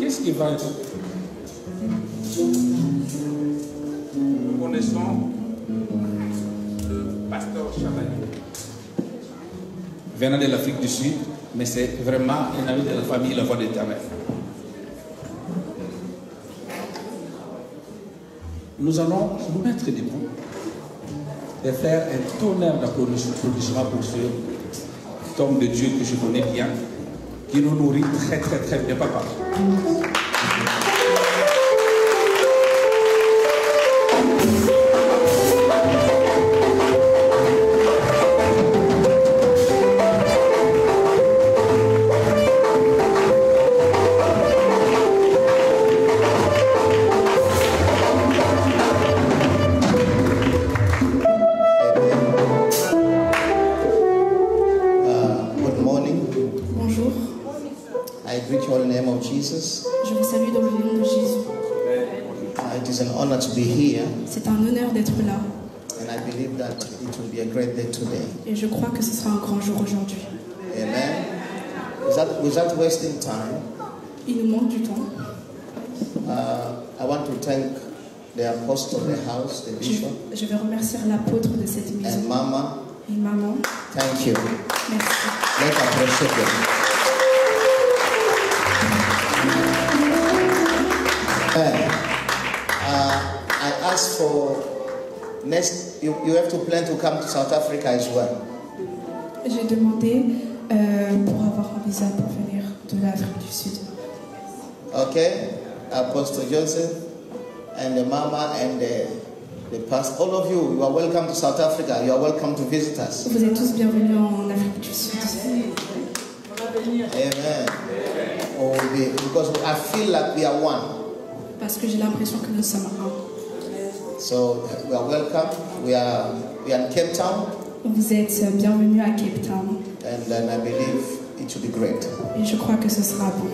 qu'est-ce qui va être? Nous connaissons le pasteur Chavaillé, venant de l'Afrique du Sud, mais c'est vraiment un ami de la famille La Voix de l'Éternel. Nous allons nous mettre debout et faire un tonnerre d'applaudissements pour ce homme de Dieu que je connais bien, qui nous nourrit très très très bien, papa. Je vous salue dans le nom de Jésus. It is an honor to be here. C'est un honneur d'être là. And I believe that it will be a great day today. Et je crois que ce sera un grand jour aujourd'hui. Amen. Without wasting time, il nous manque du temps. I want to thank the apostle of the house, the bishop. Je vais remercier l'apôtre de cette maison. And Mama. Et maman. Thank you. Merci. Let's appreciate them. I asked for next. You have to plan to come to South Africa as well. J'ai demandé pour avoir un visa pour venir de l'Afrique du Sud. Okay, Apostle Joseph and the Mama and the pastor, all of you are welcome to South Africa. You are welcome to visit us. Vous êtes tous bienvenus en Afrique du Sud. Amen. Because I feel like we are one. Parce que j'ai l'impression que nous sommes un. So we are welcome. We are in Cape Town. Vous êtes bienvenus à Cape Town. And then I believe it will be great. Et je crois que ce sera bon.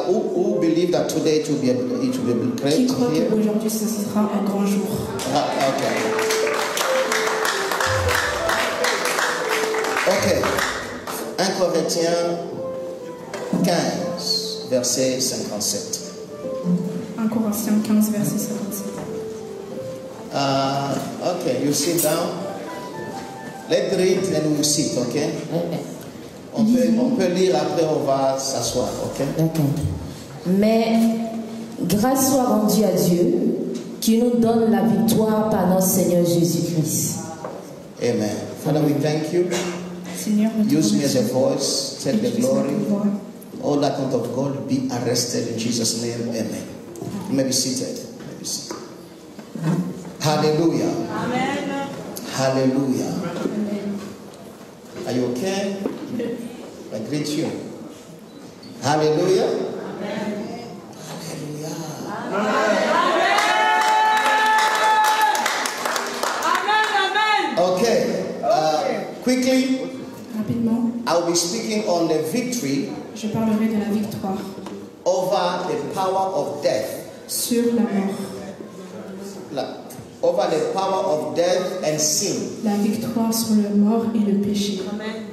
Who believe that today it will be great? Qui croit qu'aujourd'hui ce sera un grand jour? Okay. 1 Corinthiens 15, verset 57. 1 Corinthiens 15, verset 57. Okay, you sit down. Let's read and we'll sit, okay? On peut lire, après on va s'asseoir, ok? D'accord. Mais grâce soit rendue à Dieu qui nous donne la victoire par notre Seigneur Jésus-Christ. Amen. Father, we thank you. Seigneur, use me as a voice, take the glory. All that count of God be arrested in Jesus' name. Amen. You may be seated. Hallelujah. Amen. Hallelujah. Amen. Are you okay? I greet you. Hallelujah. Amen. Hallelujah. Amen. Okay. Quickly. Rapidement. I will be speaking on the victory. Je parlerai de la victoire. Over the power of death. Sur la mort. Over the power of death and sin. La victoire sur la mort et le péché. Amen.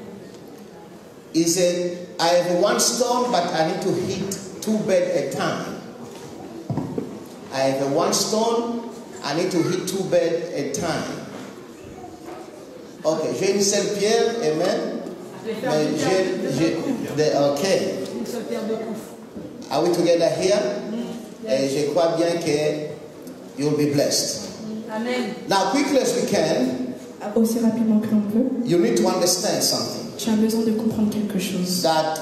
He said, I have one stone, but I need to hit 2 birds at a time. I have one stone, I need to hit 2 birds at a time. Ok, j'ai une seule pierre, amen. Ok. Are we together here? Et je crois bien que you'll be blessed. Amen. Now, quickly as we can, aussi rapidement que l'on peut, you need to understand something. Tu as besoin de comprendre quelque chose. That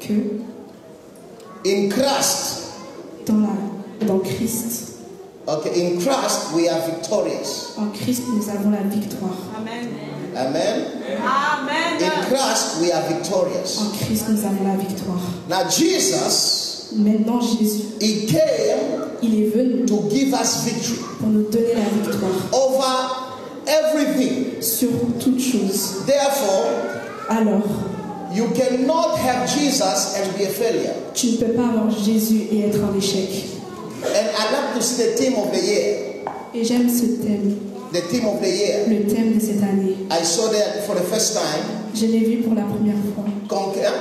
que in Christ, dans Christ, okay, in Christ we are victorious. En Christ nous avons la victoire. Amen. Amen. Amen. In Christ we are victorious. En Christ nous avons la victoire. Now Jesus, maintenant Jésus, he came, il est venu to give us victory pour nous donner la victoire over everything. Sur toute chose. Therefore, alors, you cannot have Jesus and be a failure. Tu ne peux pas avoir Jésus et être un échec. And I love to see the theme of the year. Et j'aime ce thème. The theme of the year. Le thème de cette année. I saw that for the first time. Je l'ai vu pour la première fois. Conquérant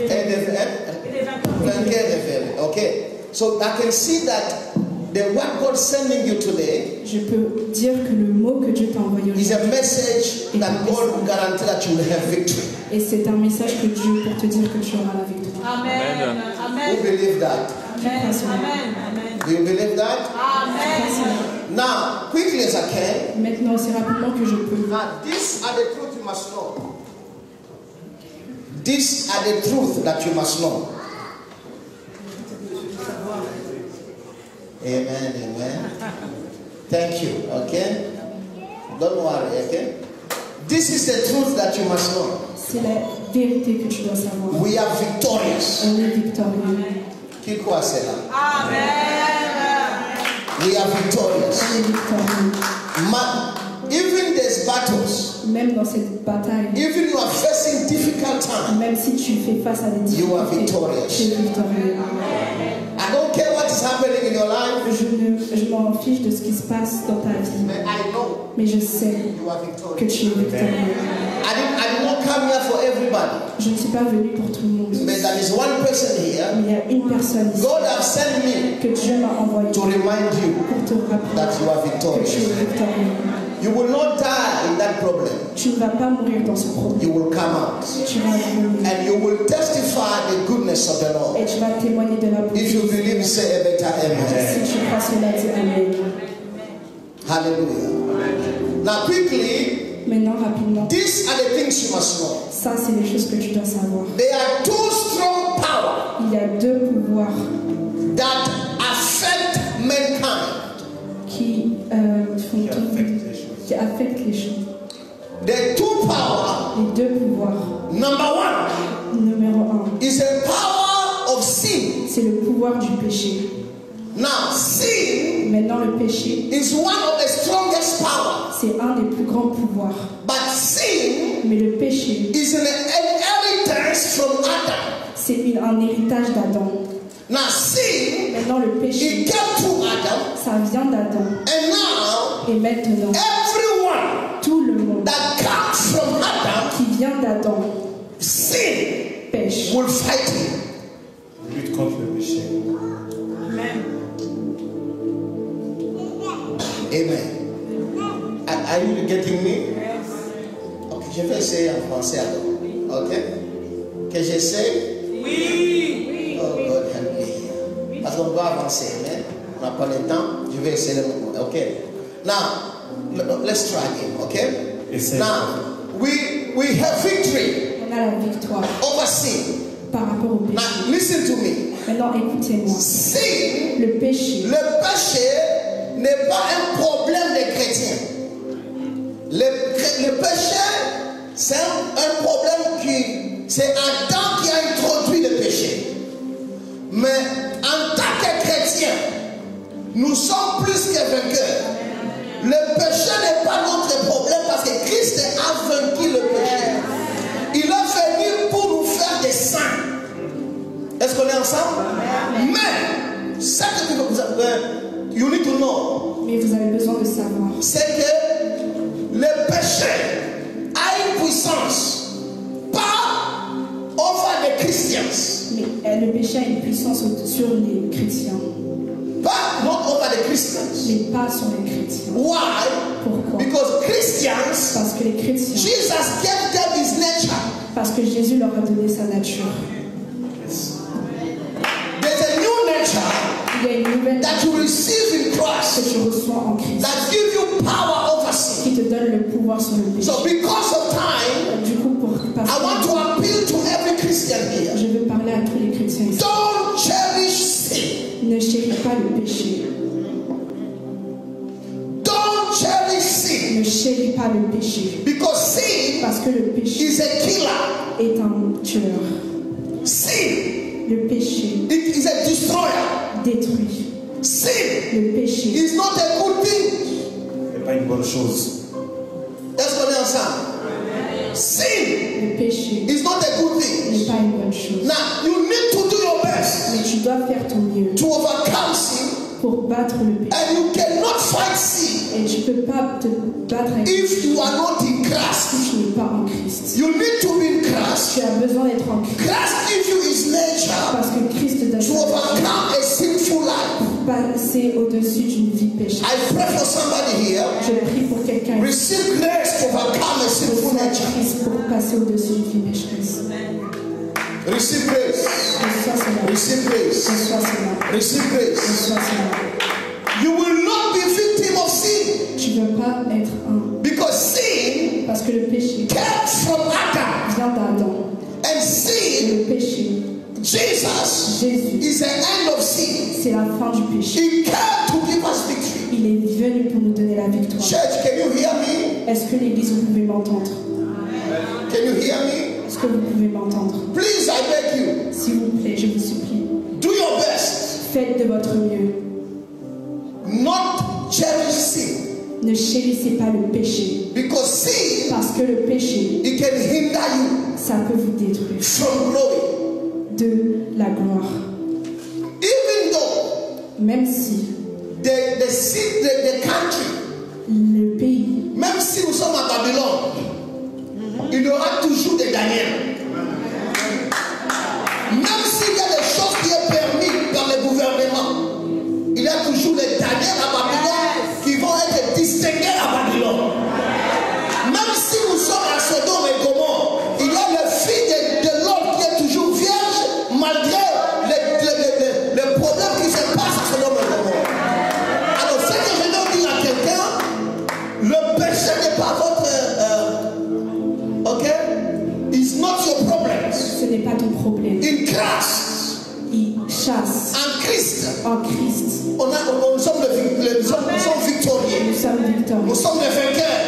et les vainqueurs Vainqueur révélé. Okay. So I can see that the what God sending you today Je peux dire que le mot que Dieu t'a envoyé is a aujourd'hui, message that God will guarantee that you will have victory. et c'est un message que Dieu pour te dire que tu auras la victoire. Amen. Who believe that? Amen. Do you believe that? Amen. Now, quickly as I can. Maintenant, aussi rapidement que je peux. Now, these are the truth you must know. These are the truth that you must know. Amen, amen. Thank you, okay? Don't worry, okay? This is the truth that you must know. C'est la vérité que tu dois savoir. We are victorious. On est victorieux. Qui croit cela? Amen. We are victorious. On est victorieux. Even there's battles. Même dans cette bataille, Even you are facing difficult times. même si tu fais face à des You are difficultés, victorious. tu es victorieux. I don't care what is happening in your life, Je m'en fiche de ce qui se passe dans ta vie, but I know mais je sais you are que victorious. tu es victorieux. I did not come here for everybody, Je ne suis pas venue pour tout le monde, but there is one person here. mais il y a une personne ici God has sent me que Dieu m'a envoyée to remind you pour te rappeler that you are que tu victorious. es victorieux. You will not die in that problem. Tu ne vas pas mourir dans ce problème. You will come out Tu vas mourir and you will testify the goodness of the Lord. et tu vas témoigner de la bonté. If you believe, say a better amen. Si tu crois cela, dis Amen. Hallelujah. Now, quickly, Maintenant, rapidement, these are the things you must know. ça, c'est les choses que tu dois savoir. There are two strong powers Il y a deux pouvoirs that affect mankind. qui affectent les choses. The two powers, Les deux pouvoirs. number one, Numéro 1, is a power of sin. c'est le pouvoir du péché. Now, sin Maintenant, le péché, is one of the strongest powers, c'est un des plus grands pouvoirs. but sin Mais le péché, is an inheritance from Adam. c'est un héritage d'Adam. Now, sin, Maintenant, le péché, it came through Adam, ça vient d'Adam. and now Et maintenant, everyone tout le monde that comes from Adam, qui vient d'Adam sin pêche. will fight him. Lutte contre le péché. Amen. Are you getting me? Ok, je vais essayer en français alors. Ok? Que j'essaie? Oui. Oh God help me. Parce qu'on doit avancer, mais on n'a pas le temps. Je vais essayer le moment. Ok? Now, let's try again. Ok? Essaye. Now, we have victory On a la victoire over sin. par rapport au péché. Now, listen to me. Maintenant, écoutez-moi. Sin, Le péché, le péché n'est pas un problème des chrétiens. Le péché, c'est un problème qui... C'est Adam qui a introduit le péché. Mais en tant que chrétiens, nous sommes plus que vainqueurs. Le péché n'est pas notre problème parce que Christ a vaincu le péché. Il est venu pour nous faire des saints. Est-ce qu'on est ensemble? Mais, ce que you need to know, mais vous avez besoin de savoir c'est que le péché a une puissance, pas over the Christians, mais le péché a une puissance sur les chrétiens, pas not over the Christians. mais pas sur les chrétiens. Why? Pourquoi? Because Christians, Parce que les chrétiens, Jesus gave them his nature. parce que Jésus leur a donné sa nature. There's a new nature Il y a une nouvelle that you receive in que Christ tu reçois en Christ that give you power over sin. qui te donne le pouvoir sur le péché. So because of time, Du coup, parce I want to que appeal to every Christian here. je veux parler à tous les chrétiens ici. Don't cherish sin. Ne chéris pas le péché. Don't cherish sin. Ne chéris pas le péché. Because sin Parce que le péché is a killer. est un tueur. Sin, Le péché it is a destroyer. détruit. Sin Le péché is not a good thing. C'est pas une bonne chose. Est-ce qu'on est ensemble? Sin Le péché is not a good thing. n'est pas une bonne chose. Now, you need to do your best Mais tu dois faire ton mieux to overcome sin, pour battre le péché. and you cannot fight sin Et tu ne peux pas te battre avec le if péché you are not in si Christ. tu n'es pas en Christ. You need to be in Christ. Tu as besoin d'être en Christ. Christ gives you his nature, Parce que passer au-dessus d'une vie pécheuse. I pray for somebody here. Je prie pour quelqu'un ici. Receive grace to overcome a sinful Reçois nature. Christ pour passer au-dessus d'une vie pécheuse. Receive grace. Reçois cela. Receive grace. Reçois cela. Receive grace. Reçois cela. You will not be victim of sin. Tu ne veux pas être un. Because sin Parce que le péché came from Adam. vient d'Adam. And Et sin, le péché, Jesus, Jésus, is the end of sin. c'est la fin du péché. He came to give us victory. Il est venu pour nous donner la victoire. Church, can you hear me? Est-ce que l'église, vous pouvez m'entendre? Can you hear me? Est-ce que vous pouvez m'entendre? Please, I beg you. S'il vous plaît, je vous supplie. Do your best. Faites de votre mieux. Not cherish sin. Ne chérissez pas le péché. Because sin, Parce que le péché, it can hinder you ça peut vous détruire from growing. de la gloire. Even though Même si the country, le pays, même si nous sommes à Babylone, il y aura toujours des Daniels. Même s'il y a des choses qui sont permises par le gouvernement, il y a toujours les Daniels à Babylone qui vont être distingués à Babylone. Même si nous sommes à Sodome et Gomorrhe, il y a le fils de l'homme qui est toujours vierge malgré les problèmes qui se passent à Sodome et Gomorrhe. Alors, ce que je dois dire à quelqu'un, le péché n'est pas votre. Ok? It's not your problem. ce n'est pas ton problème. In Christ, Il chasse en Christ, en Christ. nous sommes victorieux. Nous sommes victorieux. Nous sommes des vainqueurs.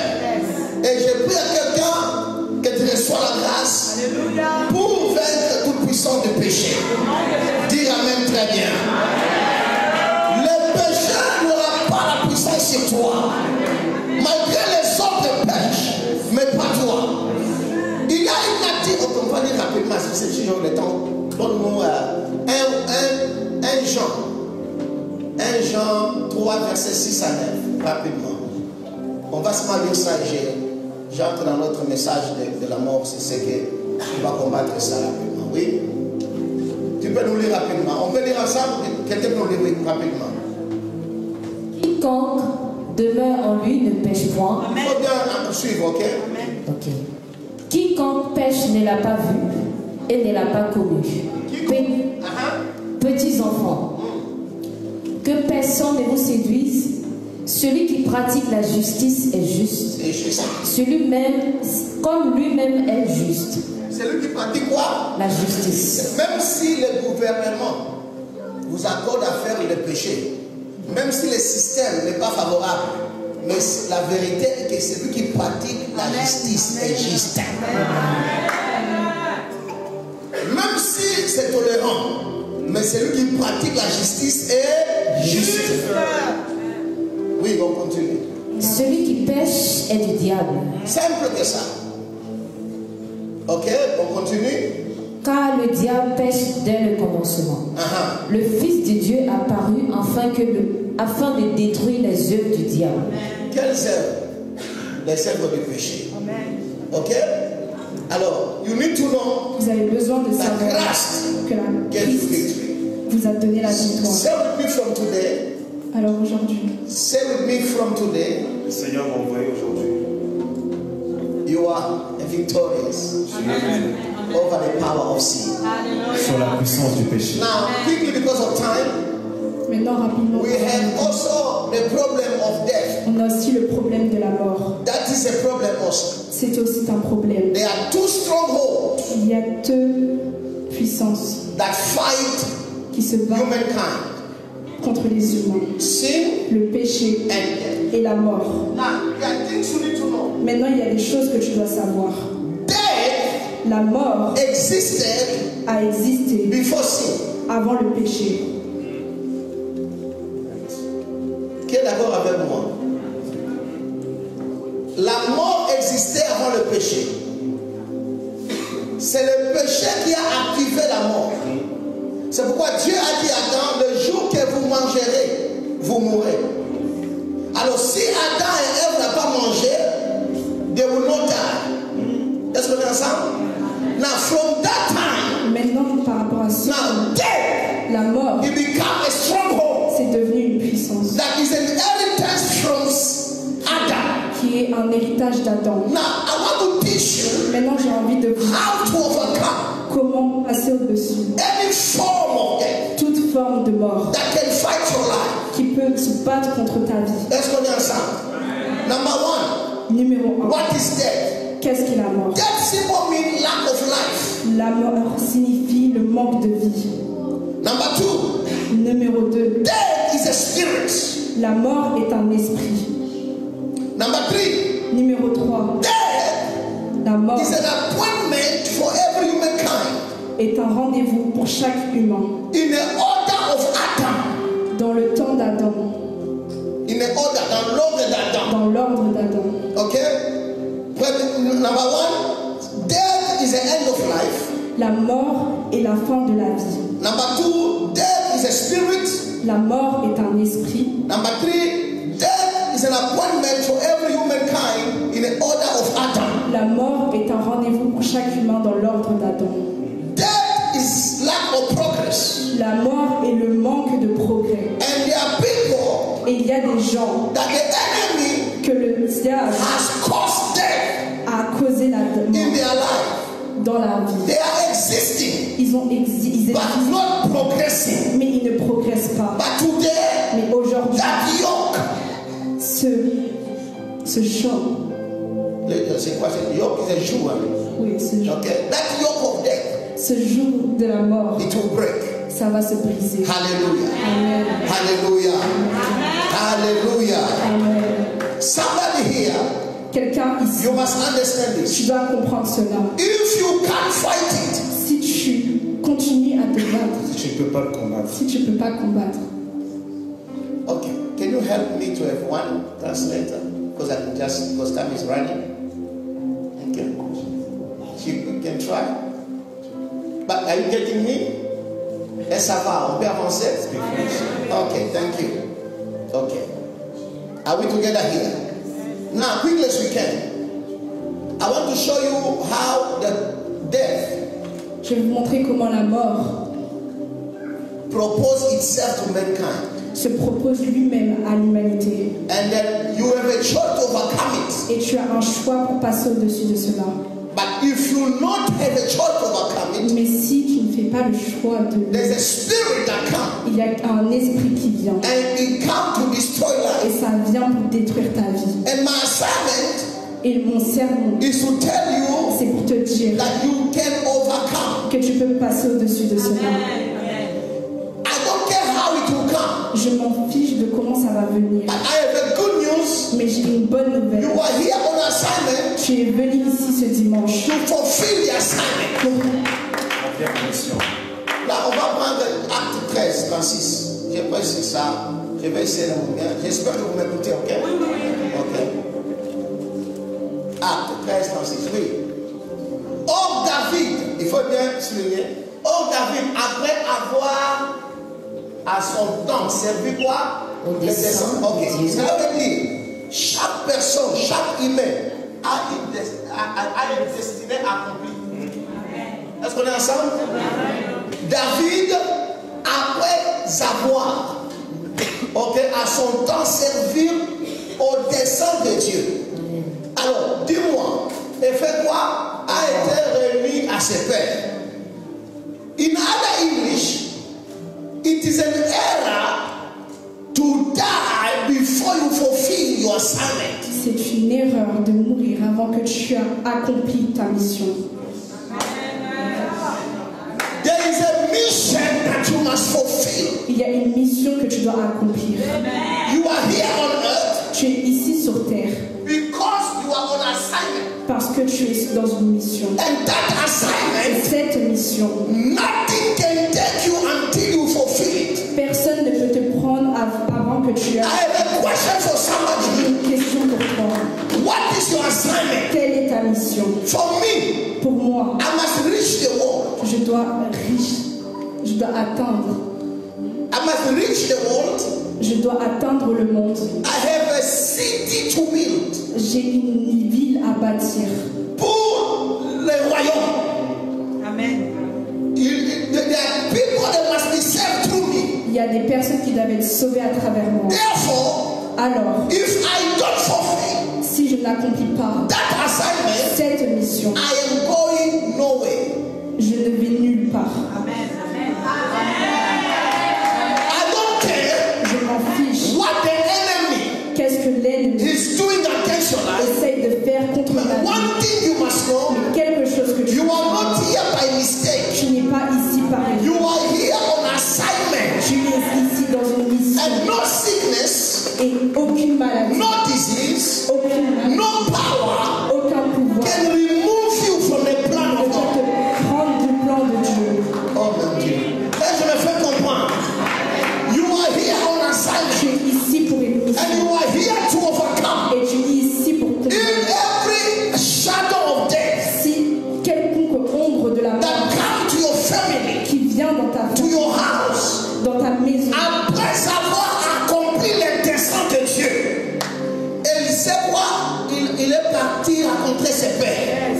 Et je prie à quelqu'un que tu reçois la grâce pour vaincre toute puissance du péché. Dis Amen très bien. Le péché n'aura pas la puissance sur toi. Malgré les autres pêchent, mais pas toi. Il y a une activité, on va dire rapidement, c'est toujours le temps. Donne-nous un Jean 3, verset 6 à 9, rapidement. On va se lire ça et j'entre dans notre message de la mort, c'est ce qu'on va combattre ça rapidement. Oui? Tu peux nous lire rapidement. On peut lire ensemble? Quelqu'un peut nous lire rapidement. Quiconque demeure en lui ne pêche point. Il faut bien suivre, ok? Ok. Quiconque pêche ne l'a pas vu et ne l'a pas connu. Petits enfants, que personne ne vous séduise. Celui qui pratique la justice est juste. Celui-même, comme lui-même est juste. Celui qui pratique quoi? La justice. Même si le gouvernement vous accorde à faire le péché, même si le système n'est pas favorable, mais la vérité est que celui qui pratique la justice est juste. Même si c'est tolérant, mais celui qui pratique la justice est juste. Oui, on continue. Celui qui pêche est du diable. Simple que ça. Ok, on continue. Car le diable pêche dès le commencement. Le Fils de Dieu apparut afin de détruire les œuvres du diable. Quelles œuvres? Les œuvres du péché. Ok? Alors, you need to know. Vous avez besoin de savoir que la Christ vous a donné la victoire. Say with me from today. Alors aujourd'hui, Say with me from today. Le Seigneur m'a envoyé aujourd'hui. You are victorious over the power of sin. Sur la puissance du péché. Now, quickly because of time, maintenant rapidement, we have also the problem of death. on a aussi le problème de la mort. That is a problem also. C'est aussi un problème. There are two strongholds Il y a deux puissances that fight qui se battent humankind. contre les humains. Sin Le péché and death. et la mort. Now, there are things you need to know. Maintenant, il y a des choses que tu dois savoir. Death La mort existed a existé before sin. avant le péché. Qui est d'accord avec moi? La mort existait avant le péché. C'est le péché qui a activé la mort. C'est pourquoi Dieu a dit à Adam, le jour que vous mangerez, vous mourrez. Alors si Adam et Ève n'ont pas mangé, they will not die. Est-ce qu'on est ensemble? Now from that time, Maintenant, par rapport à ça, now death, la mort, it became a stronghold. c'est devenu une puissance. puissance. That is an inheritance from Adam. Qui est un héritage d'Adam. Now, I want to teach you Maintenant, j'ai envie de vous how to overcome comment passer au-dessus. any form of death Toute forme de mort that can fight your life. qui peut se battre contre ta vie. Est-ce qu'on est ensemble? Number one, Numéro 1. what is death? Qu'est-ce qu'est la mort? Death simply means lack of life. La mort signifie le manque de vie. Number two, Numéro 2. death is a spirit. La mort est un esprit. Number three, Numéro 3. death La mort is an appointment for every humankind est un rendez-vous pour chaque humain. in the order of Adam. Dans le temps d'Adam. In the order, dans l'ordre d'Adam. Dans l'ordre d'Adam. Okay? But number one, death is the end of life. La mort est la fin de la vie. Number two, death is a spirit. La mort est un esprit. Number three, death is an appointment for every humankind in the order of Adam. La mort est un rendez-vous pour chaque humain dans l'ordre d'Adam. Death is lack of progress. La mort est le manque de progrès. And there are people Et il y a des gens that the enemy que le diable has caused death a causé la in mort their life. dans la vie. They are existing, Ils existent, but not progressing. mais ils ne progressent pas. But today, Mais aujourd'hui, that yoke, ce chant, c'est quoi cette yoke? Is a jour. oui, Okay, that yoke of death, ce jour de la mort, it will break. ça va se briser. Hallelujah. Amen. Hallelujah. Hallelujah. Amen. Somebody here, Quelqu'un ici, you must understand tu this. dois comprendre cela. If you can't fight it, Si tu continues à te battre, Tu ne peux pas le combattre. si tu ne peux pas combattre, okay, can you help me to have one translator? Because I can just, because time is running. Okay. You can try. But are you getting me? Et ça va, on peut avancer? Okay, thank you. Okay. Are we together here? Now, quickly as we can, I want to show you how the death je vais vous montrer comment la mort proposed itself to mankind. se propose lui-même à l'humanité. And then you have a choice to overcome it. Et tu as un choix pour passer au-dessus de cela. But if you not have a choice to overcome it, Mais si tu ne fais pas le choix de... there's a spirit that comes. Il y a un esprit qui vient. And it comes to destroy Et life. ça vient pour détruire ta vie. And my assignment Et mon sermon, is to tell you c'est pour te dire that you can overcome. que tu peux passer au-dessus de cela. I don't care how it will come. Je m'en fiche de comment ça va venir. But I have a good news. Mais j'ai une bonne You nouvelle. are here on assignment Tu es venu ici ce dimanche to fulfill the assignment. pour... Remplir la mission. Là, on va prendre acte 13, 36. Je vais essayer ça. Je vais essayer de vous bien. J'espère que vous m'écoutez, ok? Ok. Acte 13, 36. Oui. Oh David, il faut bien souligner. Oh David, après avoir à son temps servi quoi? Au dessein Ok. de Dieu. Ça veut dire, chaque personne, chaque humain a une destinée accomplie. Est-ce qu'on est ensemble? David, après avoir, ok, à son temps servi au dessein de Dieu. Alors, dis-moi, et fait quoi? A été remis à ses pères. In other English, it is an error to die before you fulfill your assignment. C'est une erreur de mourir avant que tu aies accompli ta mission. There is a mission that you must fulfill. Il y a une mission que tu dois accomplir. You are here on earth Tu es ici sur terre because you are on assignment. parce que tu es dans une mission. And that Et assignment, cette mission, nothing can take you until you fulfill it. personne ne peut te prendre avant que tu I aies have a question for somebody. une question pour toi. What is your assignment? Quelle est ta mission? For me, Pour moi, I must reach the world. je dois atteindre. I must reach the world. Je dois atteindre le monde. I have a city to build J'ai une ville à bâtir pour le royaume. Amen. There are people that must be saved through me. Il y a des personnes qui doivent être sauvées à travers moi. Therefore, Alors, if I don't fulfill si je n'accomplis pas that assignment, cette mission, I am going nowhere. je ne vais nulle part. I don't care Je m'en fiche. what the enemy Qu'est-ce que l'ennemi is doing against your life. essaye de faire contre But ma vie? one thing you must know, Quelque chose que you are not here by mistake. tu n'es pas ici par You erreur. are here on assignment. Tu es ici dans une mission. And no sickness, Et aucune maladie, no disease, aucune maladie, no power aucun pouvoir can remove you from the plan ne of peut God. te prendre du plan de Dieu. Oh mon Dieu. Et je me fais comprendre. You are here on Tu assignment. es ici pour une mission. And you are here to overcome. Et tu es ici pour te In every shadow of death Si quelconque ombre de la mort that come to your family, qui vient dans ta to vie, your house, dans ta maison, après avoir accompli les desseins de Dieu, et il sait quoi? Il est parti rencontrer ses pères.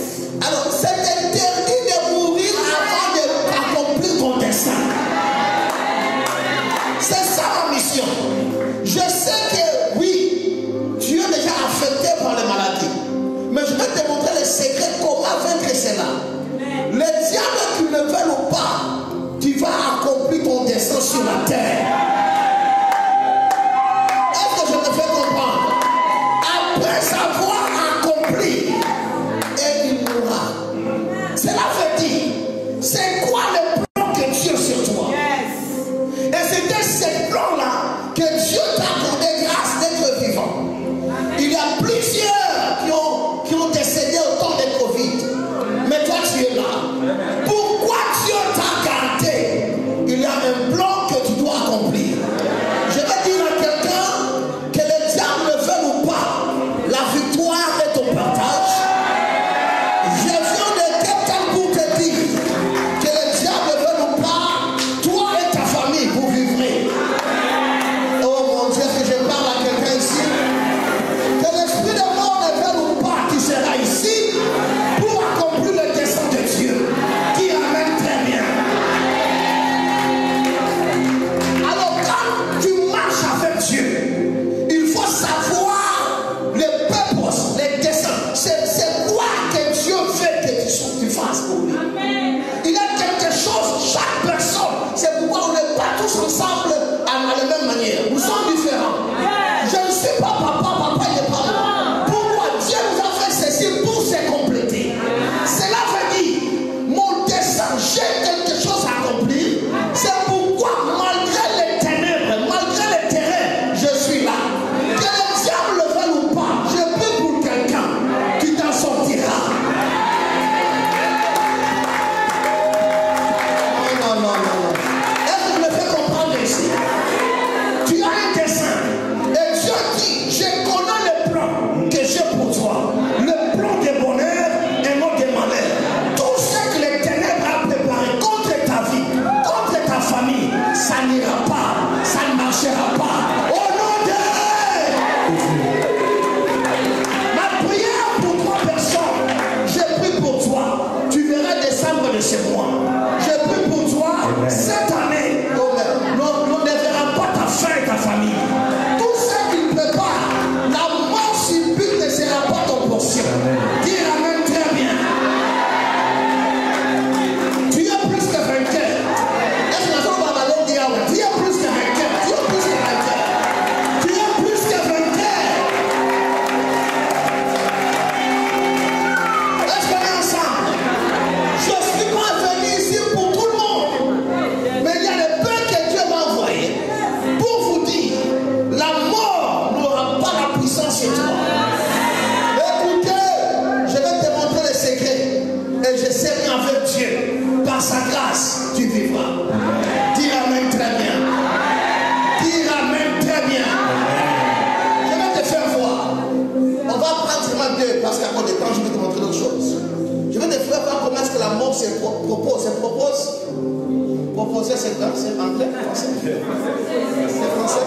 Alors, c'est interdit de mourir avant d'accomplir ton dessein. C'est ça ma mission. Je sais que oui, tu es déjà affecté par les maladies. Mais je vais te montrer le secret comment vaincre cela. Les diables qui ne veulent pas, tu vas accomplir ton dessein sur la terre. Est-ce que je te fais comprendre? Après avoir accompli, et il mourra. Cela veut dire, c'est quoi le plan de Dieu sur toi? Et c'était ce plan-là que Dieu t'a accordé grâce d'être vivant. Il y a plusieurs qui ont décédé au temps de Covid. Mais toi, tu es là. Pourquoi Dieu t'a gardé? Il y a un plan que tu dois accomplir. Je vais dire à quelqu'un que le diable ne veut ou pas, la victoire est au partage. Je viens de quelqu'un pour te dire que le diable ne veut ou pas, toi et ta famille, vous vivrez. Oh mon Dieu, que je parle à quelqu'un ici. Que l'esprit de mort ne veut ou pas, tu seras ici pour accomplir le dessein de Dieu. Qui amène très bien. Alors quand tu marches avec Dieu, il faut savoir le purpose, les desseins. C'est quoi que Dieu veut que tu fasses pour lui. Il y a quelque chose, chaque personne. C'est pourquoi on n'est pas tous ensemble à la même manière. Nous sommes différents. Je ne suis pas papa, il n'est pas moi. Pourquoi Dieu nous a fait ceci pour se compléter. Cela veut dire, mon dessein, j'ai quelque chose à accomplir. C'est pourquoi, malgré les ténèbres, malgré les terrains, je suis là. Que le diable le veuille ou pas, je prie pour quelqu'un qui t'en sortira. Non. Est-ce que je me fais comprendre ici? Tu as un dessein. Et Dieu dit, je connais le plan que j'ai pour toi. Le plan de bonheur et non de malheur. Tout ce que les ténèbres ont préparé contre ta vie, contre ta famille, ça n'ira pas, ça ne marchera pas. Au nom de ma prière pour trois personnes, je prie pour toi. Tu verras descendre de chez moi. Je prie pour toi. Cette année, on ne verra pas ta fin et ta famille. Tout ce qui prépare, la mort subite ne sera pas ton portion. Dis amen très bien. Tu es plus que vainqueur. Est-ce que nous allons dire tu es plus que vainqueur. Tu es plus que vainqueur. Tu es plus que vainqueur. Est-ce qu'on est ensemble? Je ne suis pas venu ici pour tout le monde. Mais il y a le pain que Dieu m'a envoyé pour vous dire, la mort n'aura pas la puissance sur toi. Écoutez, je vais te montrer le secret. Et je sais qu'avec Dieu, par sa grâce, tu vivras. Dis amen très bien. Dis amen très bien. Je vais te faire voir. On va prendre seulement deux, parce qu'à cause de temps, je vais te montrer d'autres choses. Je vais te faire voir comment est-ce que la mort se propose. Se propose. Proposer, c'est quoi? C'est anglais? Français? C'est français?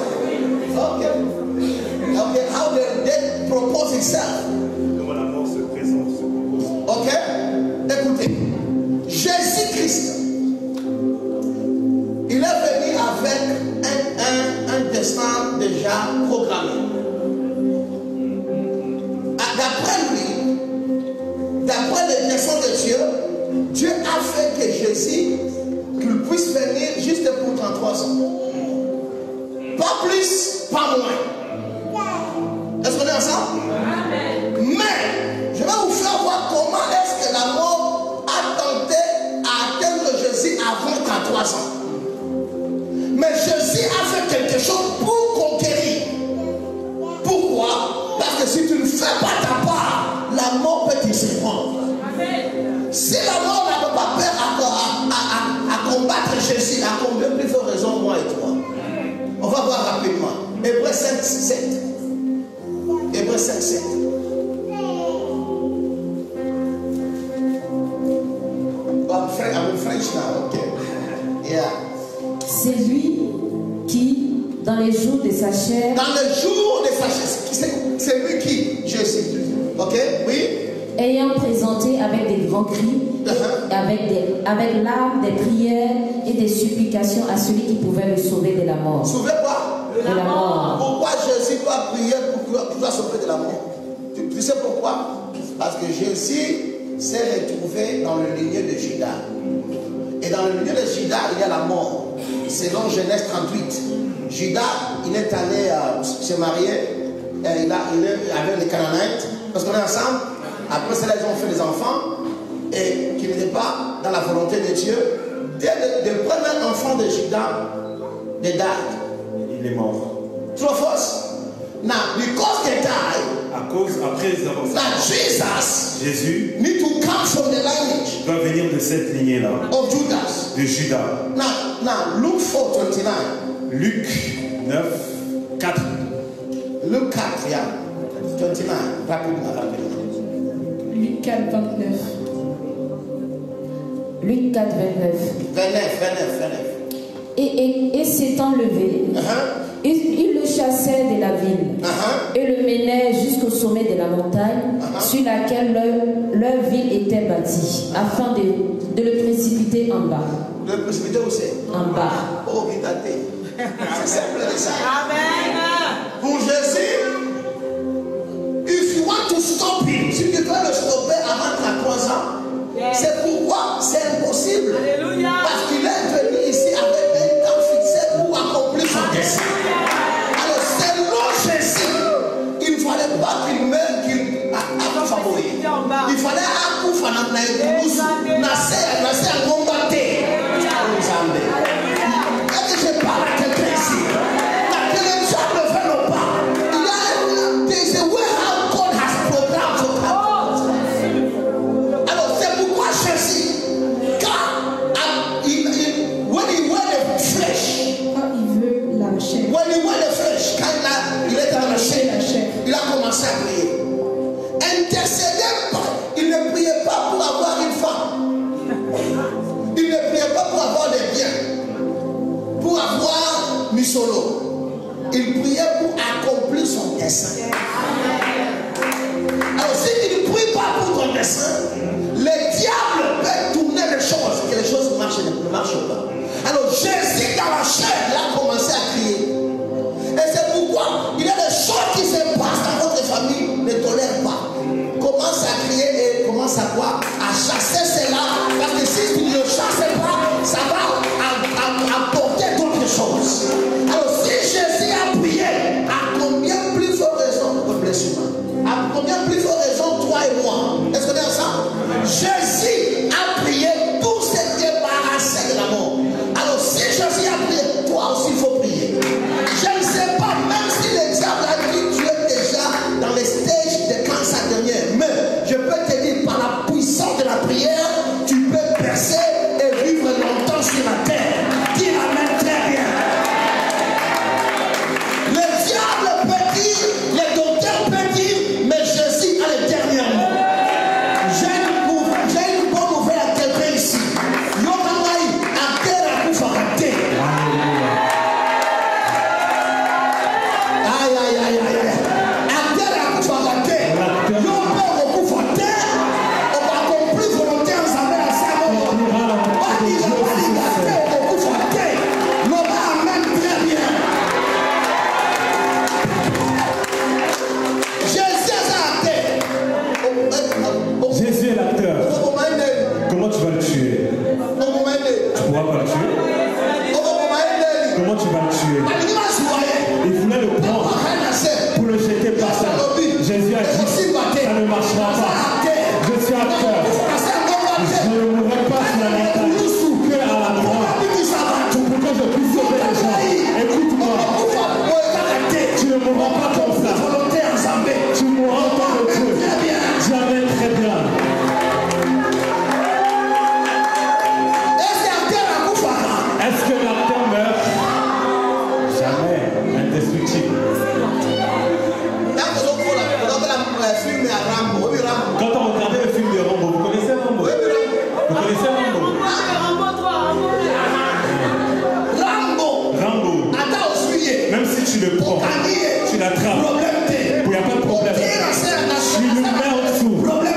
Ok. How the dead propose itself. Comment la mort se présente, se propose. Ok? Écoutez. Jésus-Christ, il est venu avec destin déjà programmé. D'après lui, d'après l'intention de Dieu, Dieu a fait que Jésus, qu'il puisse venir juste pour 33 ans. Pas plus, pas moins. Est-ce qu'on est ensemble? Mais, je vais vous faire voir comment est-ce que la mort a tenté à atteindre Jésus avant 33 ans. Mais Jésus a fait quelque chose pour conquérir. Pourquoi? Parce que si tu ne fais pas ta part, la mort peut te surprendre. Si la mort n'a pas peur à combattre Jésus, à combien plus forte raison moi et toi? On va voir rapidement. Hébreux 5, 7. Hébreux 5, 7. I'm French now, okay. Yeah. C'est lui qui, dans les jours de sa chair, c'est lui qui, Jésus. Ok, oui. Ayant présenté avec des grands cris, avec larmes, des prières et des supplications à celui qui pouvait le sauver de la mort. Sauver quoi? De la mort. Pourquoi Jésus doit prier pour qu'il soit sauvé de la mort? Tu sais pourquoi? Parce que Jésus s'est retrouvé dans le lignée de Judas. Et dans le lignée de Judas, il y a la mort. Selon Genèse 38. Judas, il est allé se marier. Il est avec les Canaanites. Parce qu'on est ensemble. Après cela, ils ont fait des enfants. Et qui n'étaient pas dans la volonté de Dieu. Dès le premier enfant de Judas, they died. Il est mort. True or false? Now, because they died, après les avoir Jesus, Jésus need to come from the lineage doit venir de cette lignée-là, of Judas. de Judas. Now, Luke 4:29. Luc 9, 4. Luke 4, yeah. 29. Rapidement. Luc 4, 29. Luc 4, 29. 29. Et s'étant levé, il le chassait de la ville et le menait jusqu'au sommet de la montagne sur laquelle leur ville était bâtie, afin de le précipiter en bas. Le précipiter où c'est? En bas. Oh, guidate. C'est simple de ça. Amen. Pour Jésus, if you want to stop him, si tu veux le stopper avant 33 ans, c'est pourquoi c'est impossible. Alléluia. Parce qu'il est venu ici avec un temps fixé pour accomplir son dessein. Alors, selon Jésus, il ne fallait pas qu'il meure, qu'il a favori. Il fallait un coup à la nasser à combattre. Est-ce que je parle à quelqu'un ici? La télévision ne fait pas. Il y a un way how God has programmed for God. Alors, c'est pourquoi Jésus, when he wear the flesh, Quand il veut la chair, when he wear the flesh, quand il est dans la chair, il a commencé à prier. Intercédait pas. Il ne priait pas pour avoir une femme. Il ne priait pas pour avoir des biens, pour avoir Misolo. Il priait pour accomplir son dessein. Alors, si tu ne pries pas pour ton dessein, le diable peut tourner les choses, que les choses ne marchent pas. Alors, Jésus, dans la chair, il a commencé à crier. Et c'est pourquoi il y a des choses qui se passent dans votre famille, ne tolère pas. Commence à crier et commence à quoi? À chasser cela. Parce que si tu ne le chasses pas, ça va apporter d'autres choses. Alors, si Jésus a prié, à combien plus forte raison? À combien plus forte raison, toi et moi? Est-ce qu'on est ensemble? Jésus a prié pour se débarrasser de la mort. Alors, si Jésus a prié, toi aussi il faut prier. Je ne sais pas, même si le diable a dit tu es déjà dans les stages de cancer dernier, mais je peux te dire par la puissance Comment tu vas le tuer? Il voulait le prendre pour le jeter par terre. Jésus a dit, ça ne marchera pas. Je suis acteur. Je ne mourrai pas sur la montagne, que à la croix, pour que je puisse sauver les gens. Écoute-moi, tu ne mourras pas comme ça. Tu mourras en tant que Dieu. Jamais très bien. Est-ce que l'acteur meurt? Jamais. Indestructible. Quand on regardait le film de Rambo, vous connaissez Rambo? Vous connaissez Rambo? Rambo. Même si tu le prends, tu l'attrapes. Il n'y a pas de problème. Tu lui mets en dessous. Il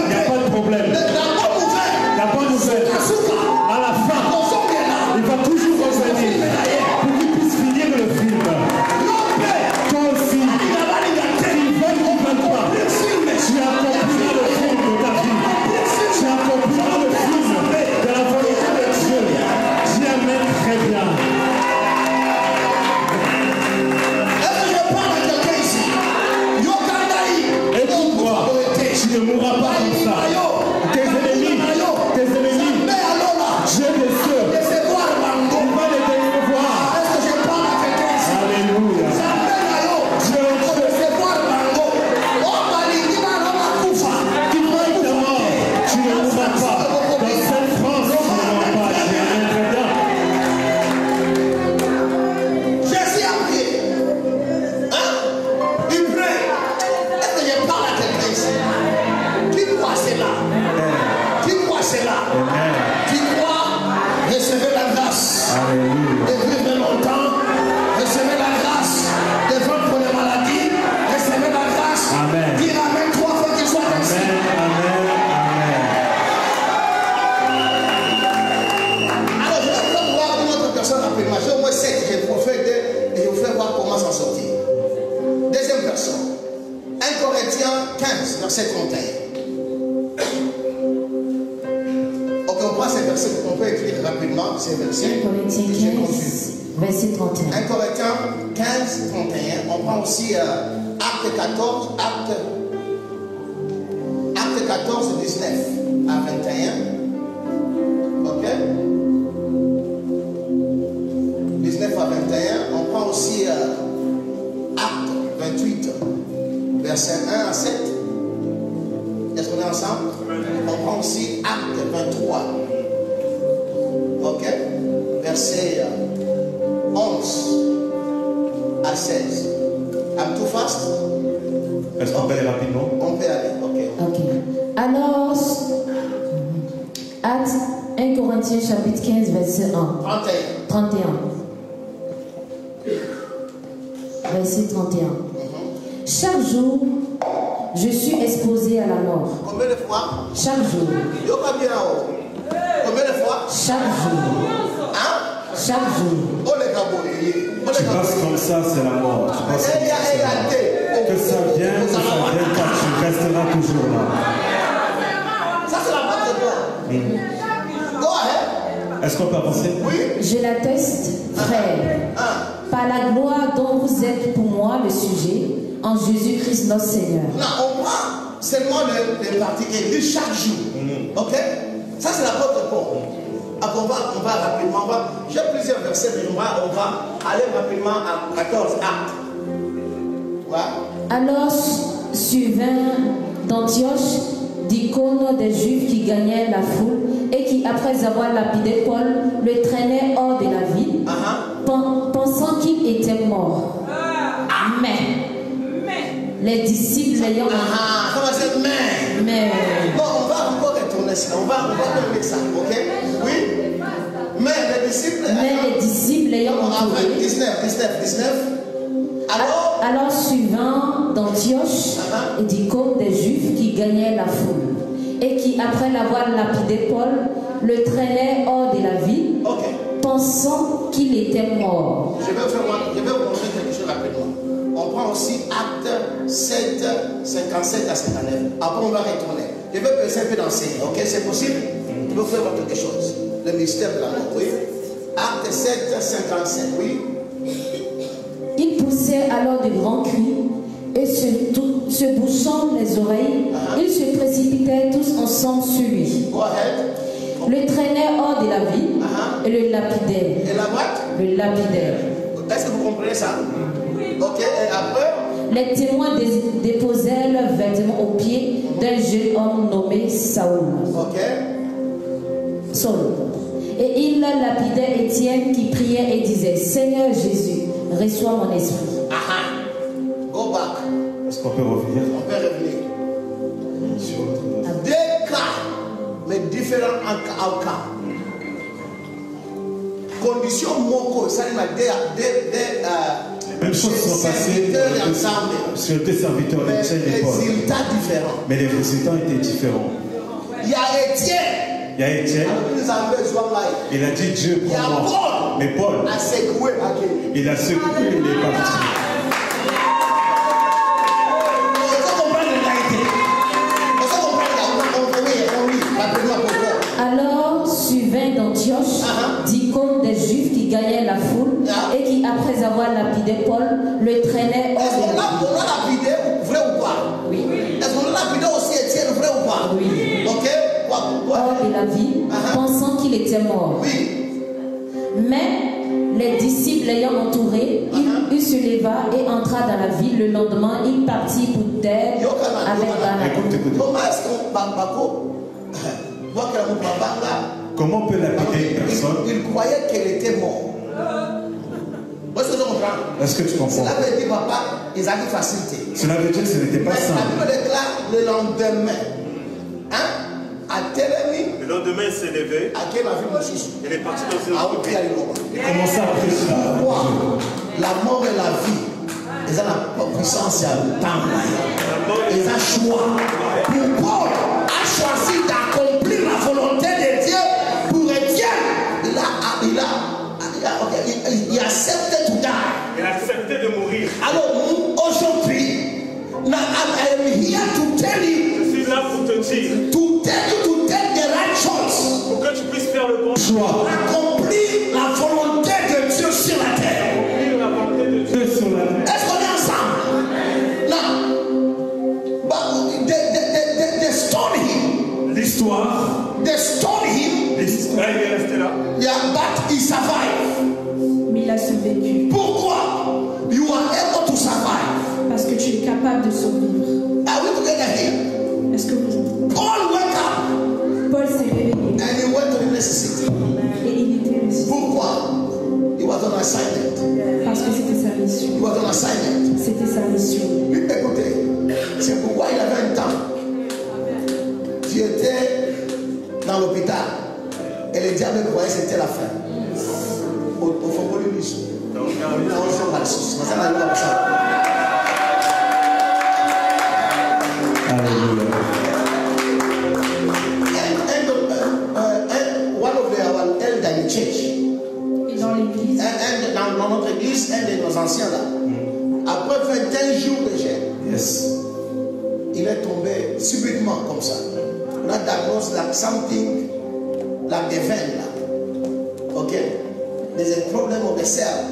n'y a pas de problème. La bonne nouvelle. À la fin, il va toujours revenir pour qu'il puisse finir le film. Toi aussi, s'ils veulent ou ne veulent pas, tu accompliras le film de ta vie. Tu accompliras le film de la volonté de Dieu. Dis amen très bien. Écoute-moi, tu ne mourras pas comme ça. Tes ennemis, Dieu des cieux, il va les décevoir. Alléluia. Directement, tu ne mourras pas. Dans cette France, tu ne mourras pas. Tu es très bien. Jésus a prié. Hein? Il prie. Est-ce que je parle à quelqu'un ici? Qui croit cela? Qui croit cela? Qui croit recevoir la grâce de vivre longtemps, recevoir la grâce de vaincre les maladies, recevoir la grâce. Amen. Dire amen 3 fois qu'il soit ainsi. Amen, amen, Alors je vais vous voir une autre personne rapidement. J'ai au moins 7, j'ai prophète et je vous fais voir comment s'en sortir. Deuxième personne. 1 Corinthiens 15, verset 31. Ok, on prend ces versets, on peut écrire rapidement ces versets. 1 Corinthiens 15, verset 31. 1 Corinthiens 15, 31. On prend aussi Acte 14, Acte 14, 19 à 21. Ok? 19 à 21. On prend aussi Acte 28, verset 1 à 7. Est-ce qu'on est ensemble? On prend aussi Acte 23. Ok? Verset 11 à 16. I'm too fast? Est-ce qu'on peut aller rapidement? On peut aller, ok. Ok. Alors, Acte 1 Corinthiens chapitre 15, verset 1. 31. Verset 31. Chaque jour, je suis exposé à la mort. Combien de fois? Chaque jour. Yo, combien de fois? Combien de fois? Chaque jour. Hein? Chaque jour. Oh les gars, Tu passes comme ça, c'est la mort. Tu passes comme ça, c'est la mort. Que ça vienne pas, tu resteras toujours là. Ça, c'est la porte de toi. Go ahead. Est-ce qu'on peut avancer? Oui. Je l'atteste, frère, par la gloire dont vous êtes pour moi le sujet, en Jésus-Christ notre Seigneur. Là, on prend seulement les parties élues chaque jour. Ok? Ça, c'est la porte de Paul. Alors, on va rapidement. J'ai plusieurs versets, mais on va aller rapidement à 14 actes. Ouais. Alors survint d'Antioche d'Icône des Juifs qui gagnaient la foule et qui, après avoir lapidé Paul, le traînaient hors de la ville, pensant qu'il était mort. Mais les disciples l'ayant... Comment c'est mais? Bon, on va encore retourner ça. On va donner ça, ok? Oui? Mais les disciples l'ayant entouré... 19. Alors suivant d'Antioche et d'Icône des Juifs qui gagnaient la foule et qui, après l'avoir lapidé Paul, le traînaient hors de la ville, pensant qu'il était mort. Je vais vous montrer quelque chose rapidement. On prend aussi Acte 7, 57 à 59. Après, on va retourner. Je vais penser un peu d'enseigner, ok? C'est possible? Je vais faire quelque chose. Le mystère de la mort, oui? Acte 7, 57, oui? alors de grands cris et se bouchant les oreilles, ils se précipitaient tous ensemble sur lui. Le traînaient hors de la ville et le lapidaient. Et la boîte? Le lapidaient. Est-ce que vous comprenez ça? Ok, et après? Les témoins déposèrent leurs vêtements aux pieds d'un jeune homme nommé Saül. Ok. Saul. Et il lapidait Étienne qui priait et disait: Seigneur Jésus, reçois mon esprit. Go back. Est-ce qu'on peut revenir? On peut revenir. Deux cas, mais différents en cas. Condition moko, ça veut dire les mêmes choses sont passées sur deux serviteurs d'Étienne et Paul. Résultats différents. Mais les résultats étaient différents. Il y a Étienne. Il y a Étienne. Il a dit Dieu pour moi. Mais Paul, il a secoué les parties. Alors survint d'Antioche d'icônes des Juifs qui gagnaient la foule et qui, après avoir lapidé Paul, le traînaient hors de la ville. On l'a lapidé, vrai ou pas? Oui. Est-ce qu'on l'a lapidé aussi Étienne, vrai ou pas? Oui. Ok. Hors de la ville, pensant qu'il était mort. Oui. Mais les disciples l'ayant entouré, il se leva et entra dans la ville. Le lendemain, il partit pour Thèbes avec Barnabas. Comment peut lapider une personne? Il croyait qu'elle était morte. Est-ce que tu comprends? Cela veut dire, papa, ils avaient facilité. Cela veut dire que ce n'était pas simple. La Bible déclare le lendemain. Le lendemain, il s'est levé. Il est parti dans une route. Il commença à prêcher. Pourquoi la mort et la vie, ils ont la puissance à temps. Ils ont choix. Pour Paul a choisi d'accomplir la volonté de Dieu pour Étienne. Il a accepté tout ça. Il a accepté de mourir. Alors aujourd'hui, I am here to tell you. Je suis là pour te dire. To take the right choice. Pour que tu puisses faire le bon choix. Accomplir la volonté de Dieu sur la terre. Accomplir la volonté de Dieu sur la terre. Est-ce qu'on est ensemble? Non. But they stoned him. L'histoire. They stoned him. L'histoire. Il est resté là. Yeah, but he survived. Mais il a survécu. Pourquoi? You are able to survive. Parce que tu es capable de survivre. Are we together here? Est-ce que vous... Paul wake up. Paul s'est réveillé. And he went to the necessity. Et il était ressuscité. Pourquoi? He was on assignment. Parce que c'était sa mission. He was on assignment. C'était sa mission. Écoutez, c'est pourquoi il avait un temps. Tu étais dans l'hôpital et le diable croyait que c'était la fin. Au fond de lui. One of our elders in church. Et dans l'église. Dans notre église, un de nos anciens là. Après 21 jours de jeûne. Yes. Il est tombé subitement comme ça. On a diagnosé like something like the vein là. Okay? There's a problem of the cell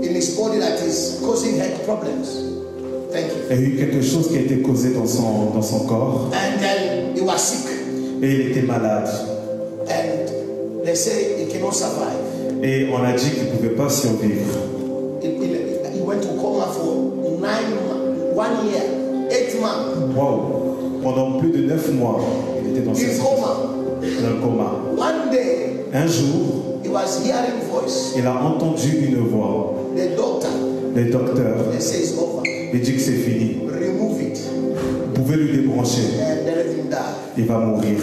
in his body that is causing health problems. Thank you. Il y a eu quelque chose qui a été causé dans son corps. And then he was sick. Et il était malade. And they say he cannot survive. Et on a dit qu'il ne pouvait pas survivre. He went to coma for 1 year, 8 months. Wow. Pendant plus de 9 mois, il était dans un coma. One day, un jour, he was hearing voice. Il a entendu une voix. The doctor, le docteur, they say it's over. Il dit que c'est fini. Remove it. Vous pouvez le débrancher. And let him die. Il va mourir.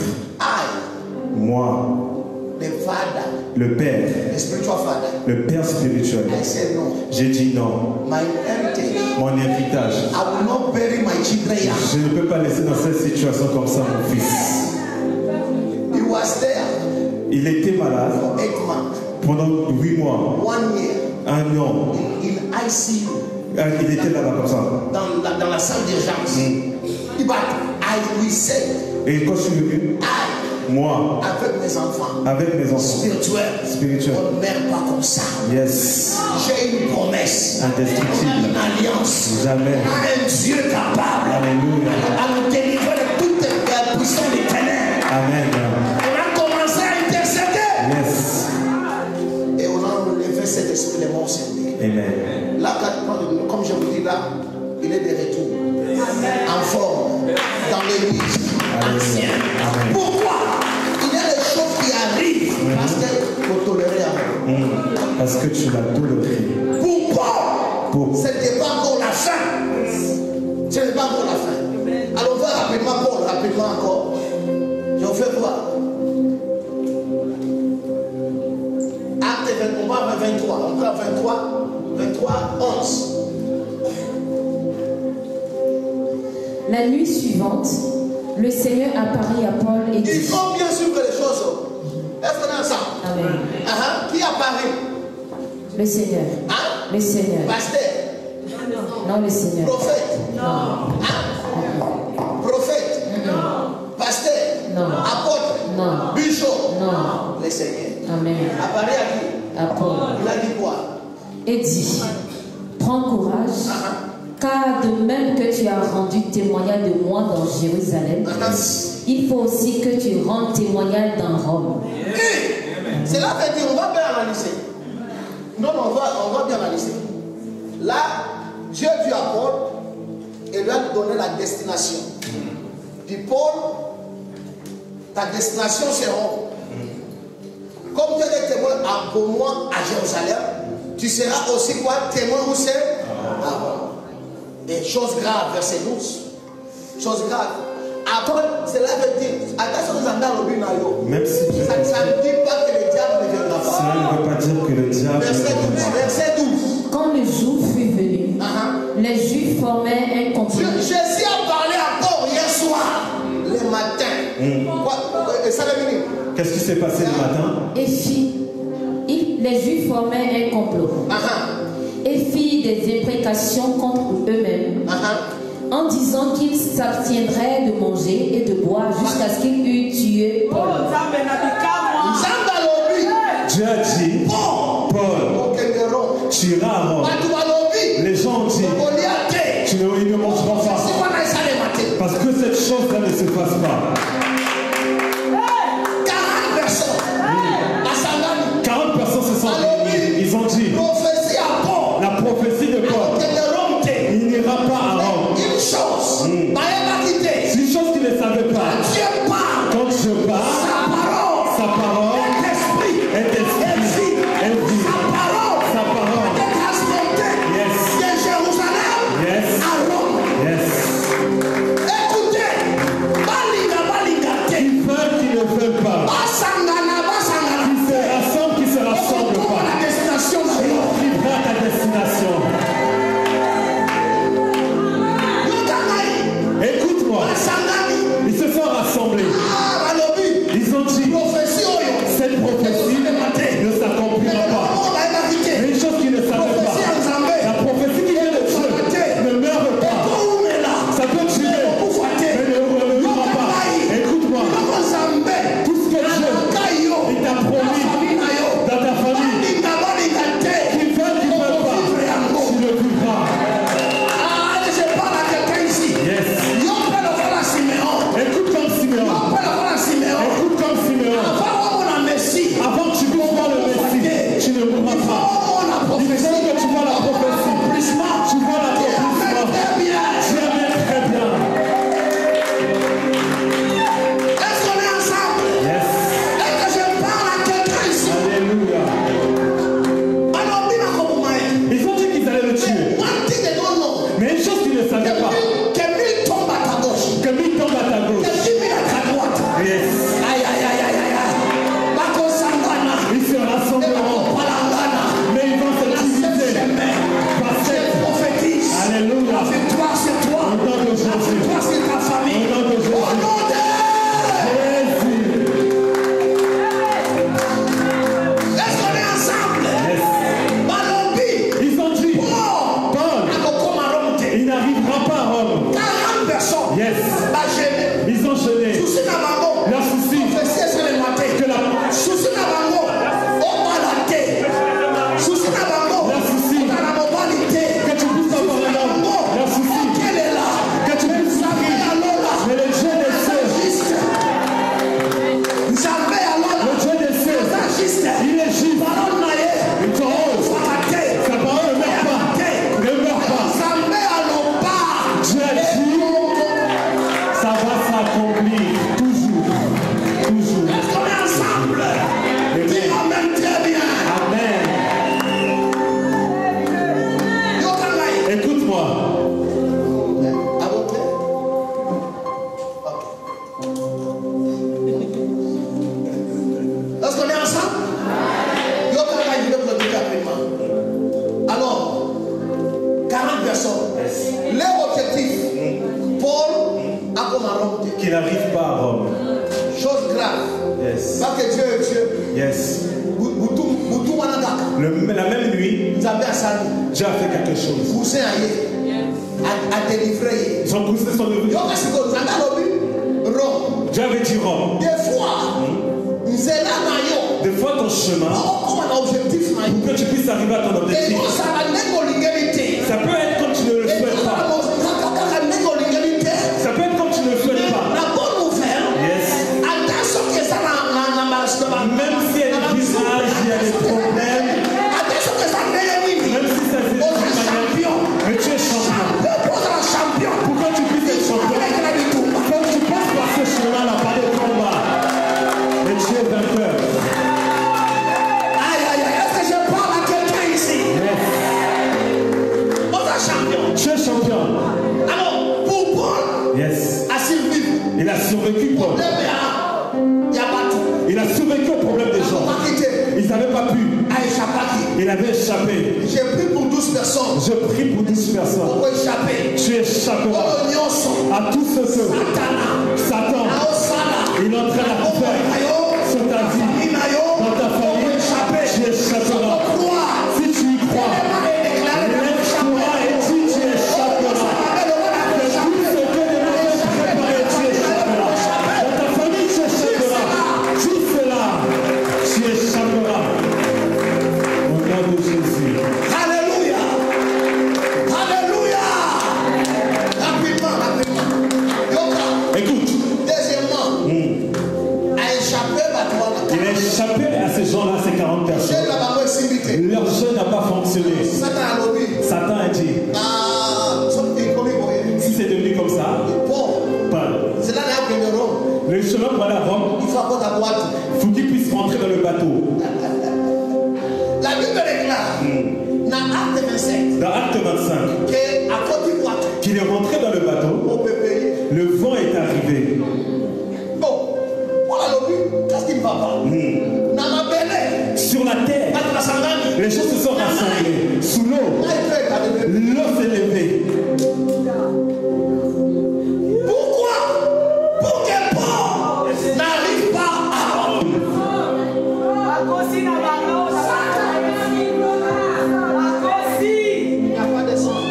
Moi, the father, le père, the spiritual father, le père spirituel, I said no. J'ai dit non. My heritage, mon héritage, I will not bury my children. Je ne peux pas laisser dans cette situation comme ça mon fils. He was there. Il était malade for 8 months. Pendant 8 mois. 1 year. Un an. In ICU. Il était là-bas comme ça. Dans la salle d'urgence. But I will say. Et quand je suis venu, moi, avec mes enfants, spirituels, on ne meurt pas comme ça. yes, J'ai une promesse, indestructible, une alliance, jamais, un Dieu capable alléluia, à nous délivrer de toute la puissance des ténèbres. amen, On a commencé à intercéder. yes, Et on a enlevé cet esprit de mort sur lui. amen, Là, comme je vous dis là, il est de retour. En forme, dans l'église, ancien. Pourquoi? Il y a des choses qui arrivent parce qu'il faut tolérer à moi. parce que tu l'as toléré. Pourquoi? Ce n'était pas encore la fin. Ce n'est pas encore la fin. Alors on va rapidement, Paul, rapidement encore. Je vous fais voir. Acte 20, on va vers 23. On va 23, 11. La nuit suivante, le Seigneur apparut à Paul et dit... Il faut bien suivre les choses. Est-ce qu'on est ensemble? Amen. Qui apparaît? Le Seigneur. Hein? Le Seigneur. Pasteur? Non, le Seigneur. Prophète? Non. Hein? Prophète? Non. Pasteur? Non. Apôtre? Non. Bishop? Non. Le Seigneur. Amen. Apparaît à qui? À Paul. Il a dit quoi? Et dit, prends courage, car de même que tu as rendu témoignage de moi dans Jérusalem, il faut aussi que tu rendes témoignage dans Rome. C'est là que on va bien analyser. Non, on va bien analyser. Là, Dieu dit à Paul et lui a donné la destination. Dit Paul, ta destination c'est Rome. Comme tu es témoin pour moi à Jérusalem, tu seras aussi quoi? Témoin où c'est? À Rome. Et chose grave, verset 12. Chose grave. Après, cela veut dire, attention, nous allons dans Même si tu ça ne dit pas que le diable ne viendra pas. cela ne veut pas dire que le diable Verset 12. Quand le jour fut venu, les Juifs formaient un complot. Jésus a parlé encore hier soir, le matin. Et ça le minute. Qu'est-ce qui s'est passé le matin? Et les Juifs formaient un complot. Et firent des imprécations contre eux-mêmes, en disant qu'ils s'abstiendraient de manger et de boire jusqu'à ce qu'ils eussent tué Paul. Dieu a dit, Paul, tu iras à Rome. Les gens ont dit, ils ne mangeront pas. Parce que cette chose-là ne se passe pas. 40 personnes se sont réunies. Ils ont dit, la prophétie de Paul, il n'ira pas à Rome. C'est une chose qu'il ne savait pas. Quand je parle, sa parole est esprit, elle vit. Sa parole est transportée de Jérusalem à Rome. Écoutez, Balinga, personnes. Leur objectif, Paul a comme à Rome. Qu'il n'arrive pas à Rome. Chose grave. Yes. Pas que Dieu est Dieu. Yes. La même nuit, Dieu a fait quelque chose. A délivré. Son cousin sont devenus. Dieu avait dit Rome. Des fois ton chemin, pour que tu puisses arriver à ton objectif, ça peut être comme tu ne le souhaites pas. Ça peut être comme tu ne le souhaites pas. Yes. Même si il y a des visages, il y a des problèmes, même si ça se dit, mais tu es champion. Pourquoi tu puisses être champion? Quand tu passes par ce chemin-là, par les combats, mais tu es vainqueur. Est-ce que je parle à quelqu'un ici? Tu es champion. Alors, pour Paul, yes. Il a survécu, Paul. Il a survécu au problème des gens. Ils n'avaient pas pu. Il avait échappé. J'ai pris pour 12 personnes. Je prie pour 12 personnes. Pour échapper. Tu échapperas à tout ce que Satan il est en train de faire sur ta vie, dans ta famille. Tu échapperas. Si tu y crois, lève-toi et dis tu échapperas. De tout ce que les mauvais préparés, tu échapperas. Dans ta famille, tu échapperas. Tout cela, tu échapperas. Au nom de Jésus. Alléluia. Alléluia. Rapidement. Écoute. Deuxièmement, il a échappé à ces gens-là, ces 40 personnes. Leur jeu n'a pas fonctionné. Satan a dit, si c'est devenu comme ça, Paul, le chemin pour aller à Rome, il faut qu'il puisse rentrer dans le bateau. La Bible déclare, dans Acte 25, qu'il est rentré dans le bateau, le vent est arrivé. Qu'est-ce qui ne va pas? Sur la terre, les choses se sont rassemblées. Sous l'eau, l'eau s'est levée. Pourquoi? Pour que Paul n'arrive pas à Rome. Il n'y a pas de sang.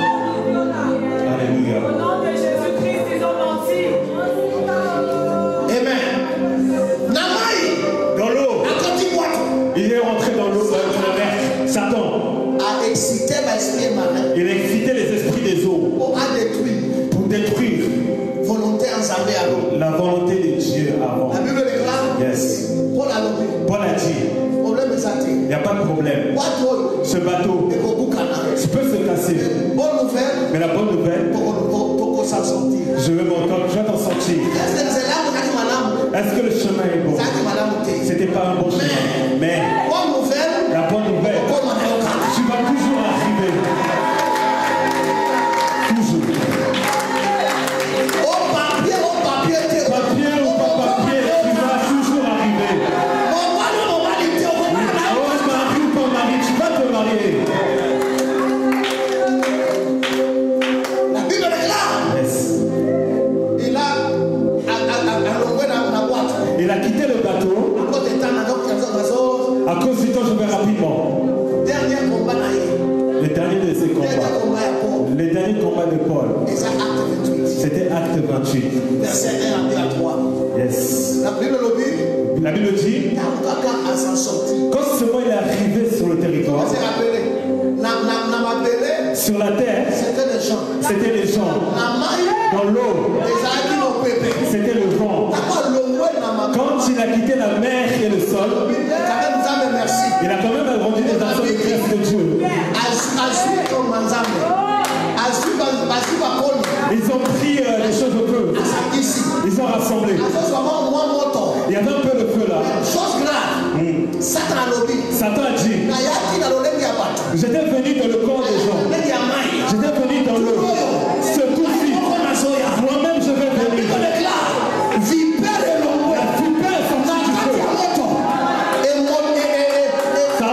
Alléluia. Au nom de Jésus-Christ, ils ont menti. Amen. Dans l'eau. Il est rentré dans l'eau, dans la mer. Satan a excité l'esprit marin. Il a excité les esprits des eaux. Pour détruire. La volonté de Dieu avant. La Bible déclare. Yes. Paul a dit. Il n'y a pas de problème. Ce bateau, tu peux se casser. Mais la bonne nouvelle, je vais t'en sortir. Est-ce que le chemin est bon? C'était pas un bon chemin. Mais la bonne nouvelle, tu vas toujours arriver. Toujours. Papier ou pas papier, tu vas toujours arriver. Oh mari ou pas mari, tu vas te marier. La Bible déclare. Yes. Il a quitté le bateau. À cause du temps, je vais rapidement. Le dernier de ces combats. Le dernier combat de Paul. C'était acte 28. Verset 1 à 3. Yes. La Bible dit, quand seulement il est arrivé sur le territoire, sur la terre, c'était les gens. Dans l'eau, c'était le vent. Quand il a quitté la mer et le sol, il a quand même rendu des actions de grâce de Dieu. Ils ont pris les choses au feu. Ils ont rassemblé. Il y avait un peu de feu là. Satan a dit, j'étais venu dans le corps des gens. J'étais venu dans l'eau. Ce coup-ci, moi-même je vais venir. La vipère est sortie du feu. Ça a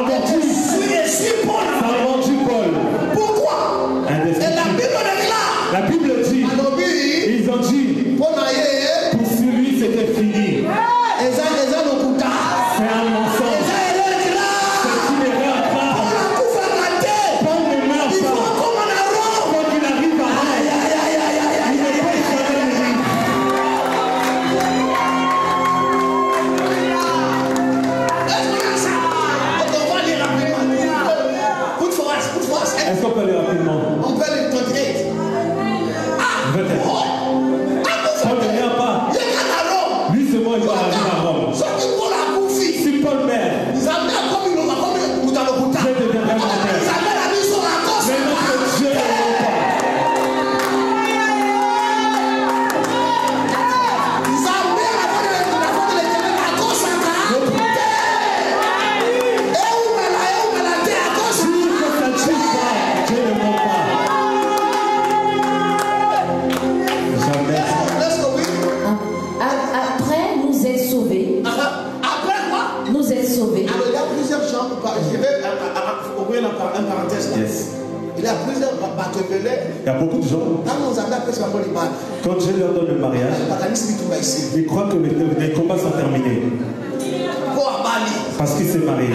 vendu Paul. Pourquoi? Un destin. Est-ce qu'on peut aller rapidement? On peut aller 28. Ah! 21. Paul ne vient pas. Lui seulement il va arriver à Rome. Si Paul meurt, je deviendrai montagne. Mais notre Dieu ne meurt pas. Yes. Il y a plusieurs bateaux-velets. Il y a beaucoup de gens. Quand je leur donne le mariage, ils croient que les combats sont terminés. Parce qu'il s'est marié.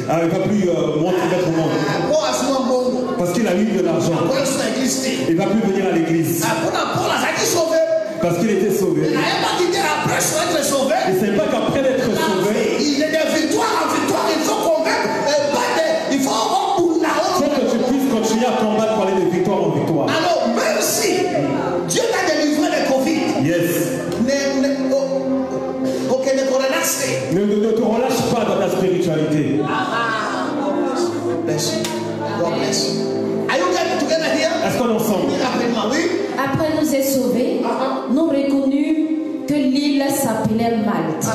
Ah, il ne va plus mettre au monde. Parce qu'il a eu de l'argent. Il ne va plus venir à l'église. Parce qu'il était sauvé. Il ne savait pas qu'après d'être sauvé, il est de victoire en victoire. Il faut convaincre. Il faut que tu puisses continuer à combattre pour aller de victoire en victoire. Alors, même si Dieu t'a délivré de Covid, yes. Ne te relâche pas dans ta spiritualité. Bless you. God bless you. Are you getting together here? Est-ce qu'on est ensemble? Après nous être sauvés, nous reconnus que l'île s'appelait Malte.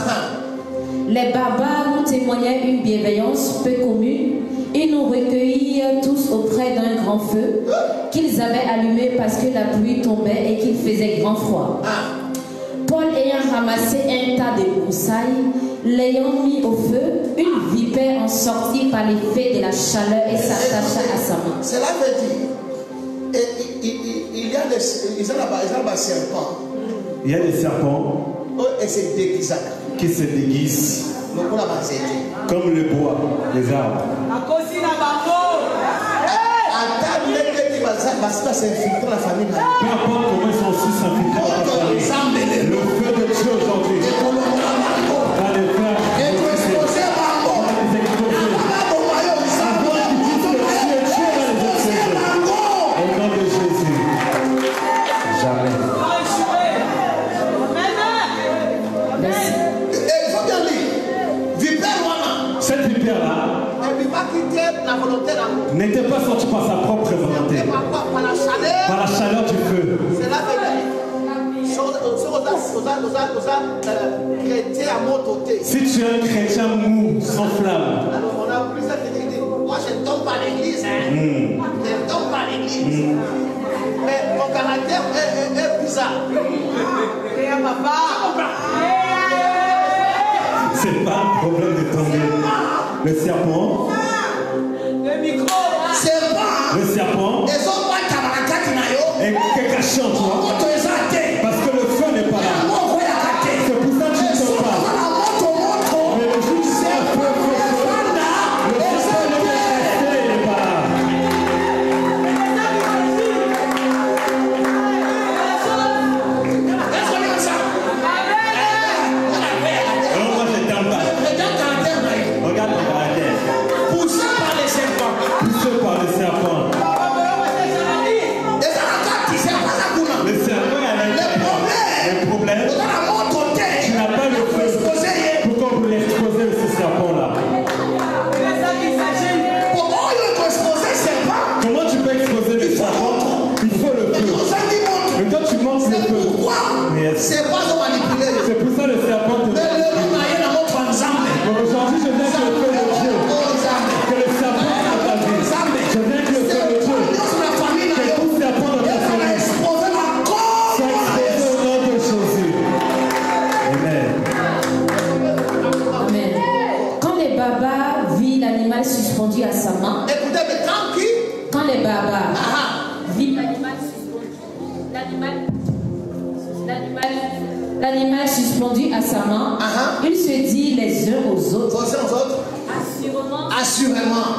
Les barbares nous témoignaient une bienveillance peu commune. Ils nous recueillirent tous auprès d'un grand feu qu'ils avaient allumé parce que la pluie tombait et qu'il faisait grand froid. Paul ayant ramassé un tas de broussailles, l'ayant mis au feu, une vipère en sortit par l'effet de la chaleur et s'attacha à sa main. Cela veut dire, il y a des serpents. Il y a des serpents qui se déguisent comme le bois, les arbres. Peu importe comment ils sont aussi s'infiltrer dans la famille, le feu de Dieu aujourd'hui va les faire exposer. Va les exposer. Avant qu'ils disent que Dieu va les exposer. Au nom de Jésus. Jamais. Il faut bien lire. Cette vipère-là n'était pas sortie par sa propre volonté, par la chaleur du feu. Si tu es un chrétien mou, sans flamme, moi je ne tombe pas à l'église. Je ne tombe pas à l'église. Mais mon caractère est bizarre. c'est pas un problème de tomber. Le serpent, le serpent est caché en toi parce que le feu n'est pas là. C'est pour ça que tu ne tombes pas. Mais le jour où tu seras feu, le serpent ne peut rester, il n'est pas là. Alors moi je t'aime pas. Regarde le caractère. Poussé par les serpents. Poussé par le serpent. Le serpent a le problème. Tu n'as pas le feu. Pourquoi vous l'exposez ce serpent-là? Comment tu peux exposer le serpent? Il faut le feu. Mais toi tu montes le feu. Yes. C'est pour ça le serpent te dit. Mais aujourd'hui je viens que le feu de Dieu. Que le serpent dans ta vie. Je viens que le feu de Dieu. Que tout serpent dans ta famille soit exposé au nom de Jésus. Amen. Amen. Quand les barbares virent l'animal suspendu à sa main, quand les barbares virent l'animal suspendu à sa main, ils se disent les uns aux autres, assurément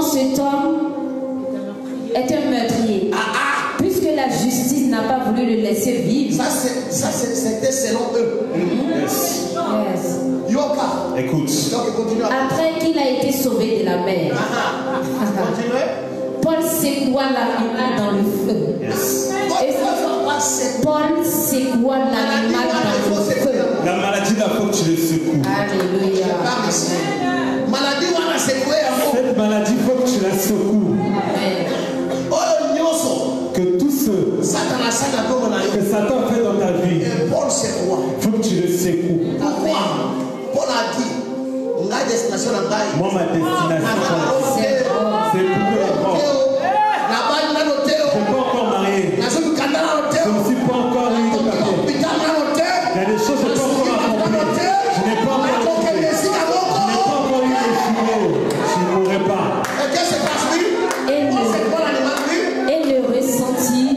cet homme est un meurtrier, puisque la justice n'a pas voulu le laisser vivre. Ça c'était selon eux. Yes. Écoute. Après qu'il a été sauvé de la la mer. Paul secoua l'animal dans le feu. Paul secoua l'animal dans le feu. La maladie là, faut que tu le secoues. Alléluia. Cette maladie, faut que tu la secoues. Amen. Que tout ce que Satan fait dans ta vie, faut que tu le secoues. Paul a dit, ma destination, moi, ma destination, c'est pour que je ne suis pas encore marié. Je ne suis pas encore eu de papier. Il y a des choses que je n'ai pas encore accomplies. Je n'ai pas encore étudié. Je n'ai pas encore eu de jumeaux. Je ne mourrai pas. Et ne ressentit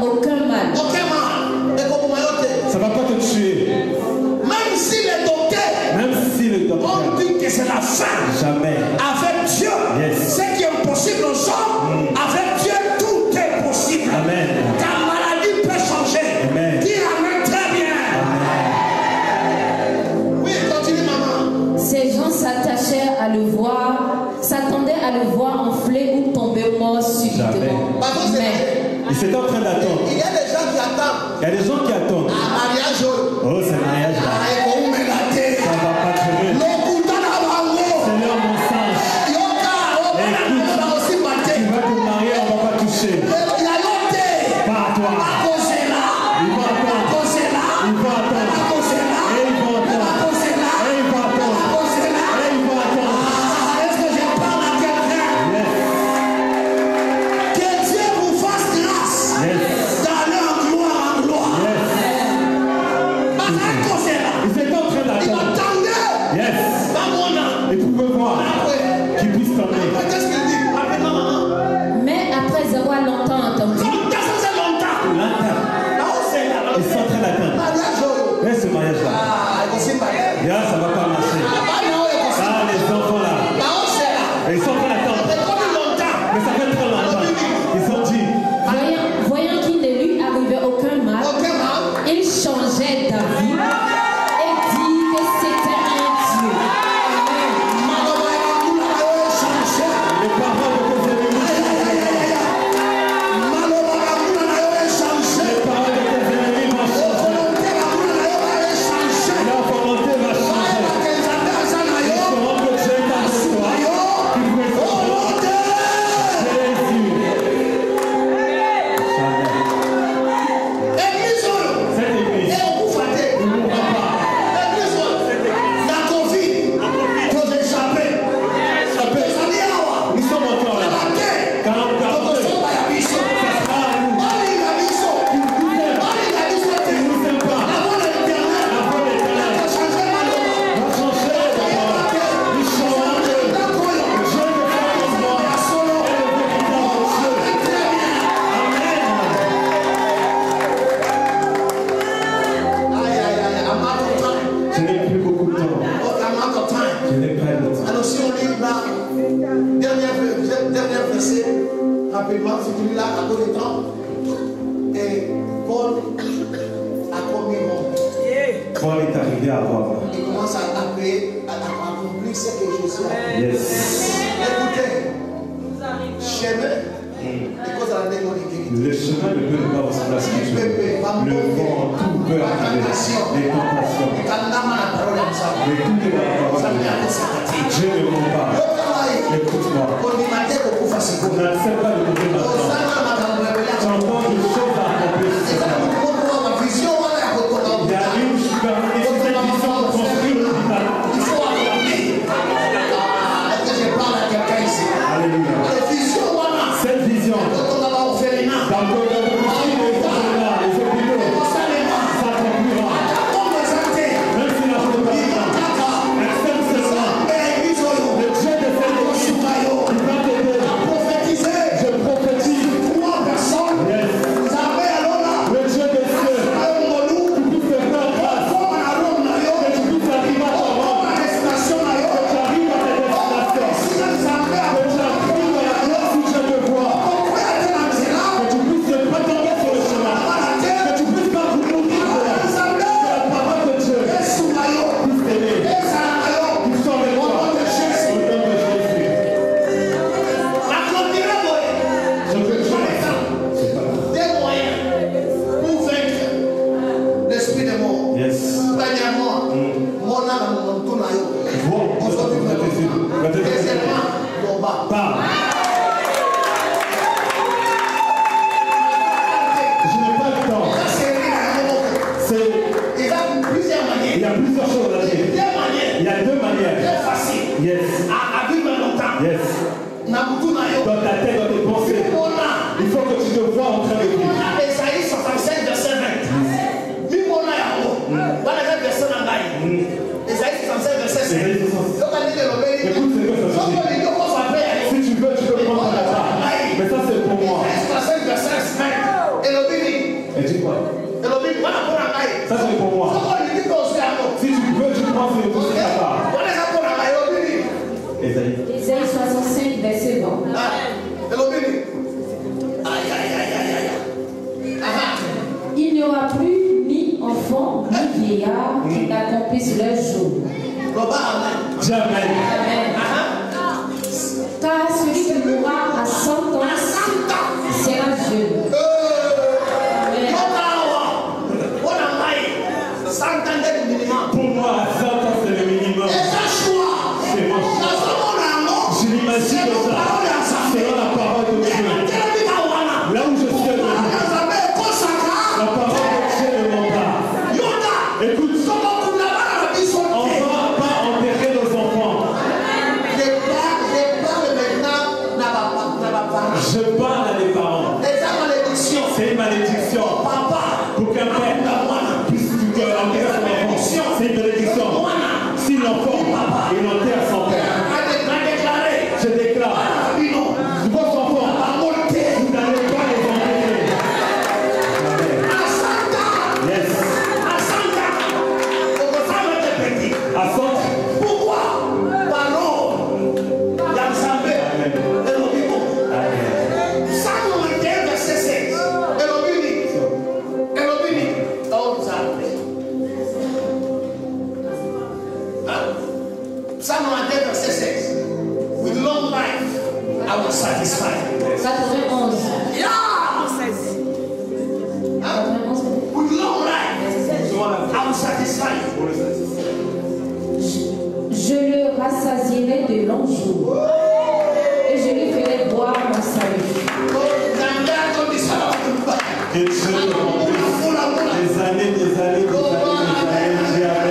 aucun mal. Ça ne va pas te tuer. Même si le docteur On dit que c'est la fin. Jamais. Avec Dieu, yes. Ce qui est impossible aux hommes, avec Dieu, tout est possible. Amen. Ta maladie peut changer. Amen. Dis Amen très bien. Amen. Oui, continue, maman. Ces gens s'attachèrent à le voir, s'attendaient à le voir enfler ou tomber mort subitement. Mais ils étaient en train d'attendre. Il y a des gens qui attendent. Il y a des gens qui attendent. Un mariage. Oh, c'est un mariage là. Ça ne va pas durer. Seigneur, mon sage. Écoute, tu vas te marier, on ne va pas toucher. Pas à toi. Il va attendre. Il va attendre. Et il va attendre. Et il va attendre. Et il va attendre. Est-ce que je parle à quelqu'un? Yes. Que Dieu vous fasse grâce. Yes. D'aller en gloire en gloire. Yes. Ils étaient en train d'attendre. Yes. Et pouvez voir qu'ils puissent tomber. Mais après avoir longtemps entendu, Ils sont en train d'attendre. Mais ce mariage-là, ça ne va pas marcher. Ah, les enfants là. Ils sont en train d'attendre. Mais ça fait trop longtemps. Ils ont dit. voyant qu'il ne lui arrivait aucun mal, il changeait d'avis et dit que c'était un Dieu. Les paroles de tes ennemis. Les paroles de tes ennemis vont changer. Leur volonté va changer. Ils sauront que Dieu est avec toi. Qui fait ça. Jésus. Cette église ne mourra pas. Nous sommes encore là. Car ça sera à nous. Ils ne nous aiment pas. La foi d'éternel va changer les paroles. Ils sauront que Dieu ne fait comme moi. Et le véritable Dieu. Amen. Je n'ai plus beaucoup de temps. Je n'ai pas de temps. Alors si on lit là, dernier verset, rapidement, si tu lis là, à cause du temps, et Paul a commis Rome. Paul est arrivé à Rome. Il commence à accomplir ce que Jésus a fait. Yes. Écoutez, chemin, because of the name Le chemin ne peut pas ressembler à ce que tu veux. Le vent, tout peut arriver. Les tentations. Mais tout est dans la parole. Dieu ne ment pas. Écoute-moi. On n'accepte pas de mourir maintenant. Tu entends des choses à accomplir. Il y a une vision pour construire le village. Alléluia. Cette vision, dans le les hôpitaux, s'accomplira. Même si la chose n'est pas là. Accepte seulement. Le Dieu de cette église, il va t'aider. Je prophétise. Yes. Dans ta tête, dans tes pensées. Il faut que tu te vois en train de vivre. Esaïe 65, verset 20. Esaïe 65, verset 5. Écoute ce que ça dit. Si tu veux, tu peux prendre ta part. Mais ça, c'est pour moi. Et dis quoi? Ça, c'est pour moi. Si tu veux, tu prends ta part. Ésaïe 65, verset 20. Il n'y aura plus ni enfant, ni vieillard qui n'accomplissent leur jour. Jamais. Amen. Car celui qui mourra à 100 ans sera jeune. Pour moi, 100 ans, c'est le minimum. C'est mon choix. Je l'imagine comme ça. Selon la parole de Dieu. Là où je suis venu. La parole de Dieu ne ment pas. Écoute, on ne va pas enterrer nos enfants. Je parle à des parents. C'est une malédiction. Pour qu'un père puisse enterrer son enfant. C'est une malédiction. Si l'enfant, il enterre son père. Je déclare. Vos enfants, vous n'allez pas les enterrer. Yes. À 100. Pourquoi? Pardon. Psalm 91, verset 16. Elobini. Psalm 91, verset 16. With long life, I will satisfy. 91. With long life, I will satisfy. Je le rassasierai de longs jours et je lui ferai boire mon salut. Que Dieu te remplisse des années, des années, des années, jamais.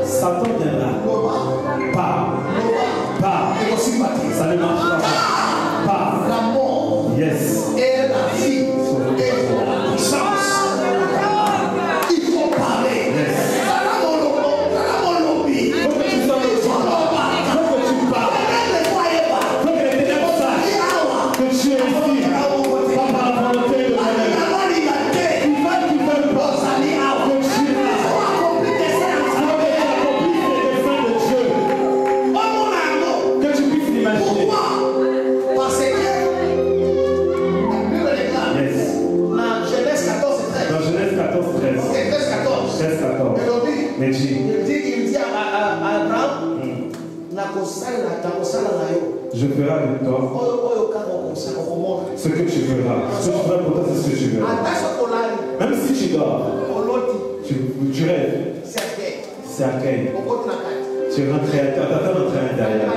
Satan viendra. Pas. Ça ne marche pas. La mort Yes. et la vie et la puissance. Il faut parler. Yes. Faut que tu sois le soir. Faut que tu parles. Faut que les ténèbres sachent que tu es ici. Pas par la volonté de Dieu. Ils veulent pas. Que tu es là. Alors que tu accomplisses les desseins de Dieu. Que tu puisses l'imaginer. Parce que la Bible déclare Yes. dans Genèse 14 et 13. Dans Genèse 14, 13. Et 13, 14. 13, 14. Mais dis. Il dit à Abraham, Je ferai avec toi ce que tu feras. Ce que tu feras pour toi, c'est ce que tu verras. Même si tu dors, tu rêves. C'est archaïque. Tu es rentré à l'intérieur.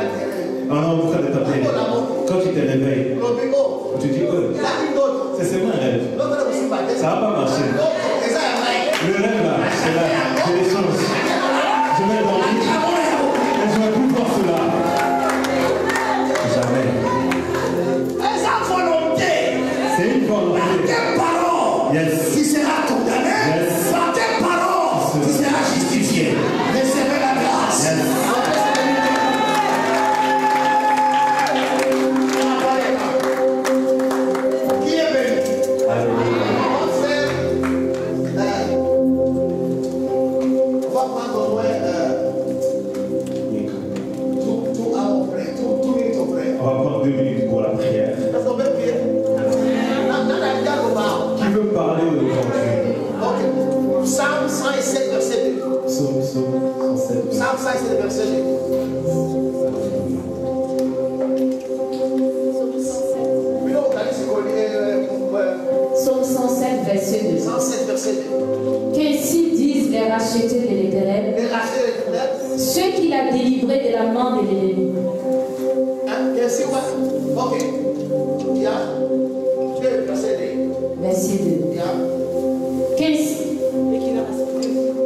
On est en train de t'appeler. Quand tu te réveilles, tu dis oh, c'est moi un rêve. Ça va pas marcher. Le rêve là, c'est là. J'ai des chances. Je vais dormir. Et je vais plus voir cela. Jamais. C'est une volonté. Yes. Qui sera condamné, Yes. par tes paroles, qui sera justifié. Recevez la grâce. Yes. Qui est béni? Alléluia. On va prendre au moins tout minutes auprès. On va prendre 2 minutes pour la prière. Qui veut parler aujourd'hui? Ok. Psalm 107, verset 2. Psaume 107. Psalm 107, verset 2. Psaume verset 2. 107, verset 2. Qu'ainsi disent les rachetés de l'Éternel, Les rachetés de l'Éternel. ceux qu'il a délivrés de la main de l'ennemi. Hein? Qu'est-ce que c'est? Ok. Il y a 2 versets 2. Verset 2. Il y a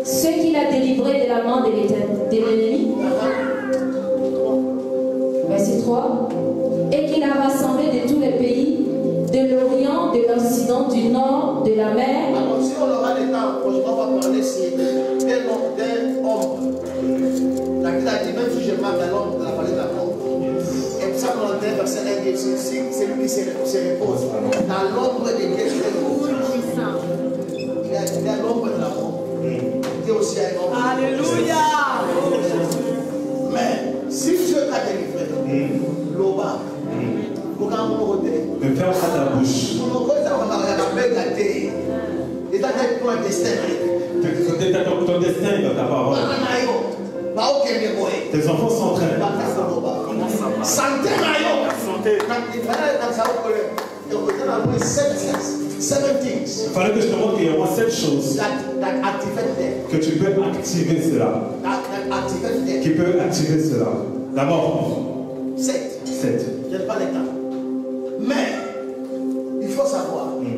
Ceux qu'il a délivrés de la main de l'ennemi. Verset 3. Et qu'il a rassemblé de tous les pays, de l'Orient, de l'Occident, du Nord, de la mer. Alors, si on aura le temps, franchement, on va parler d'un homme. La Bible a dit, même si je marque dans l'ombre de la vallée de la mort. Et pour ça, on entend verset 1 dit, c'est lui qui se repose. Dans l'ombre de Dieu, il a l'ombre de la mort. Dieu aussi a une ombre. Alléluia. Mais si Dieu t'a délivré, l'oba, ne ferme pas ta bouche. Ton destin est dans ta parole. Tes enfants s'entraînent. Santé. Il fallait que je te montre qu'il y a au moins 7 choses que tu peux activer cela. Qui peut activer cela. D'abord, 7. 7. Je n'ai pas le temps. Mais, il faut savoir, il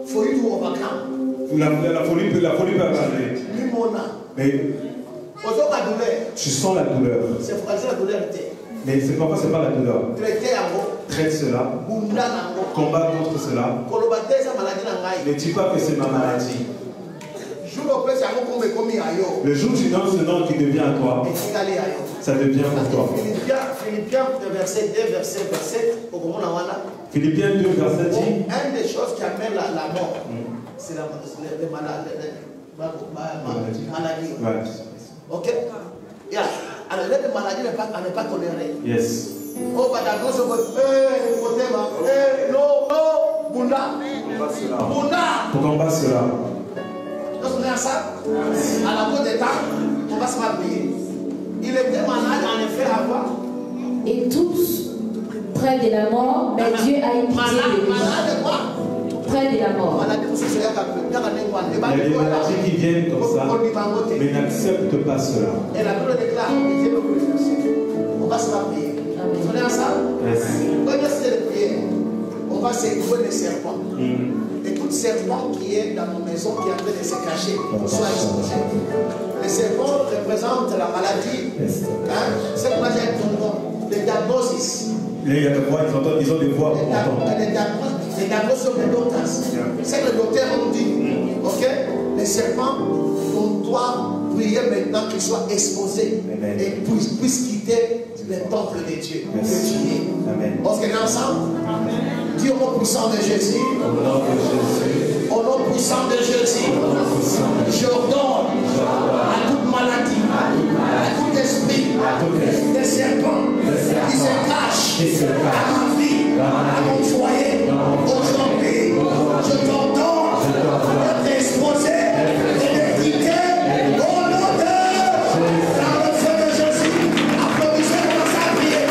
faut you to overcome. La folie peut arriver. Mais tu sens la douleur. C'est la douleur. Mais c'est pas la douleur. Traite cela. Combat contre cela. Ne dis pas que c'est ma maladie. Le jour où tu donnes ce nom qui devient à toi, ça devient pour toi. Philippiens verset 2, verset 7. Philippiens 2, verset 10. Une des choses qui amène la mort, c'est la maladie. Ouais. Ok? Yeah. Alors, la maladie n'est pas tolérée. Yes. Oh, bah d'accord, non, Bunda. Pour combattre cela. Lorsqu'on est ensemble, à la cause des temps, on va se marier. Il était malade en effet avant. Et tous près de la mort, mais Dieu a eu pitié de lui. Malade de quoi? Près de la mort. Il y a des maladies qui viennent comme ça, mais n'accepte pas cela. Et la Bible déclare que Dieu veut le faire. On va se marier. On est ensemble? Yes. Quand il y a cette prière, on va secouer les serpents. Et tout serpent qui est dans nos maisons, qui est en train de se cacher, soit exposé. Les serpents représentent la maladie. Hein? C'est pour ça que j'ai le diagnosis. Il y a des voix, ils ont des voix. Les diagnosis sont les docteurs. C'est que les docteurs ont dit. Ok? Les serpents, on doit prier maintenant qu'ils soient exposés et puissent quitter le temple de Dieu. Amen. Parce qu'on est ensemble. Dis au nom puissant de Jésus. Au nom puissant de Jésus. J'ordonne à toute maladie, à tout esprit, des serpents qui se cachent à ma vie, à mon foyer. Aujourd'hui, je t'ordonne d'être exposé et de quitter au nom de dans le feu de Jésus. Applaudissez pour ça, prier.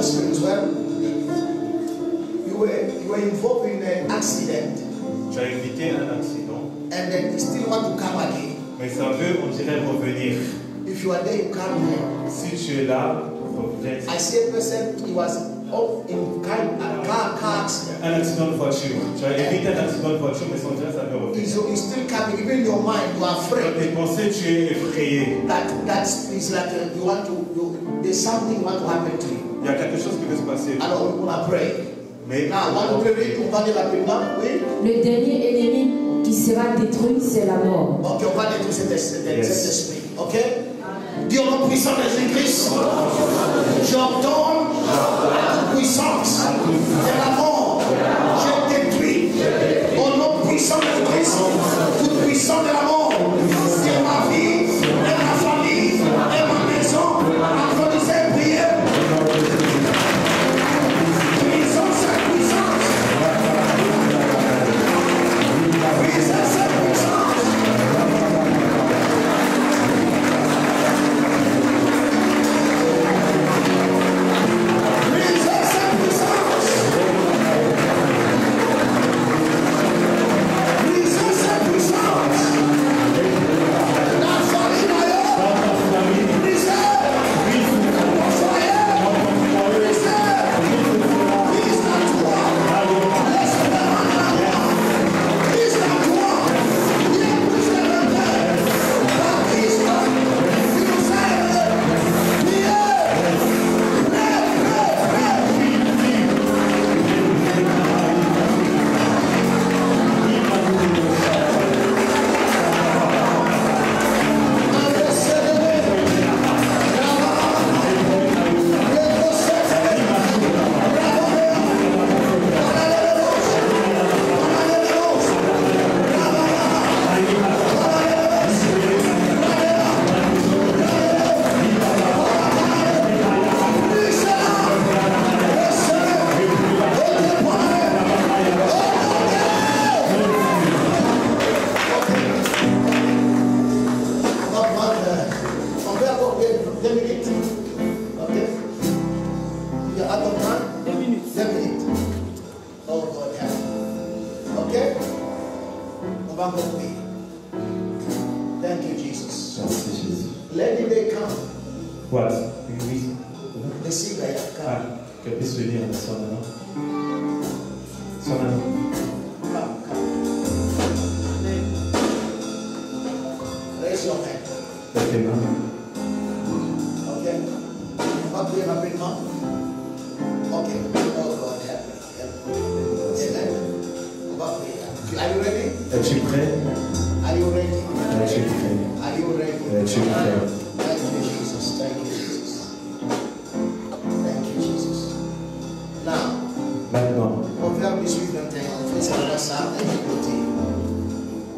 spirituel. You were involved in an accident. Tu as évité un accident. And then you still want to come again. Mais ça veut, on dirait, revenir. If you are there, you come here. Si tu es là, reviens. I see a person, he was up in car accident. Un accident de voiture. Tu as évité un accident de voiture, mais on dirait ça veut revenir. He's still coming. Even in your mind, you are Dans afraid. tes pensées, tu es effrayé. That is like you want to. There's something want to happen to you. Il y a quelque chose qui veut se passer. Alors on va pray. Mais Now, on va dire rapidement, oui. Le dernier ennemi qui sera détruit, c'est la mort. Ok, on va détruire cet esprit. Ok? Dieu au puissant de Jésus-Christ, j'ordonne à toute puissance de la mort. Je détruis au nom puissant de Jésus-Christ, toute puissance de la mort sur ma vie, et ma famille, et ma maison. Applaudissez, priez. Puissance, puissance. Puissance, puissance.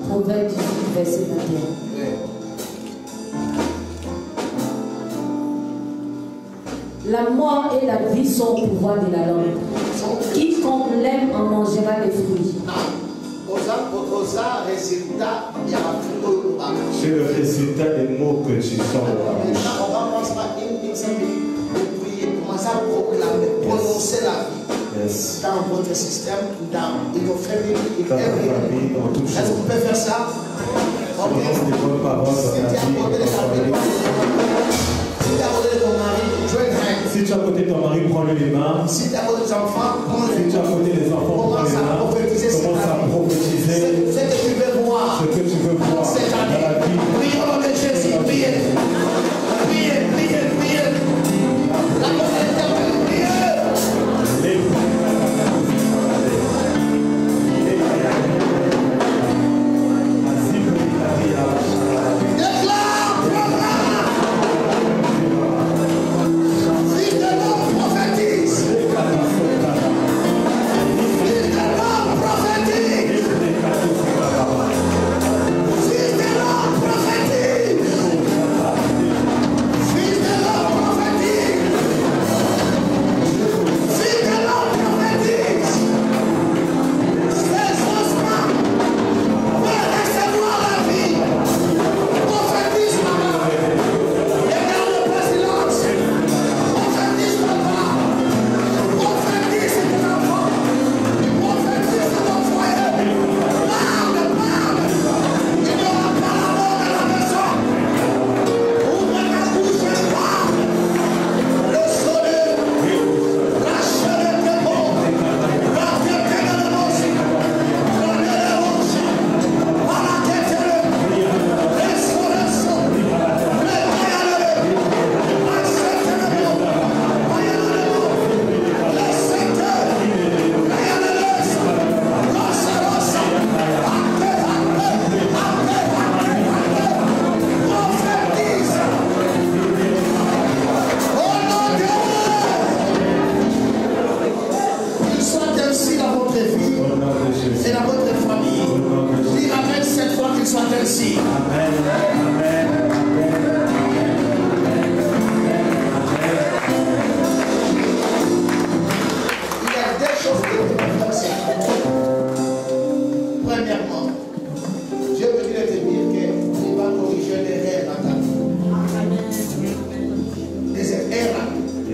Proverbe 18, verset 21. La mort et la vie sont au pouvoir de la langue. Quiconque l'aime en mangera les fruits. C'est le résultat des mots que tu sens. On va commencer par une de prier, commencer à proclamer, prononcer la vie. Dans votre système, dans vos familles, est-ce que vous pouvez faire ça? Ok. Si tu as côté ton mari, prends-le les mains. Si tu as côté des enfants, prends-le les mains. Si tu as côté des enfants, prends-les mains. Commence à prophétiser ce que tu veux voir. Ce que tu veux voir dans la vie. Priez au nom de Jésus, priez. Priez, priez, priez. La mort est éternelle, priez. Prophétise.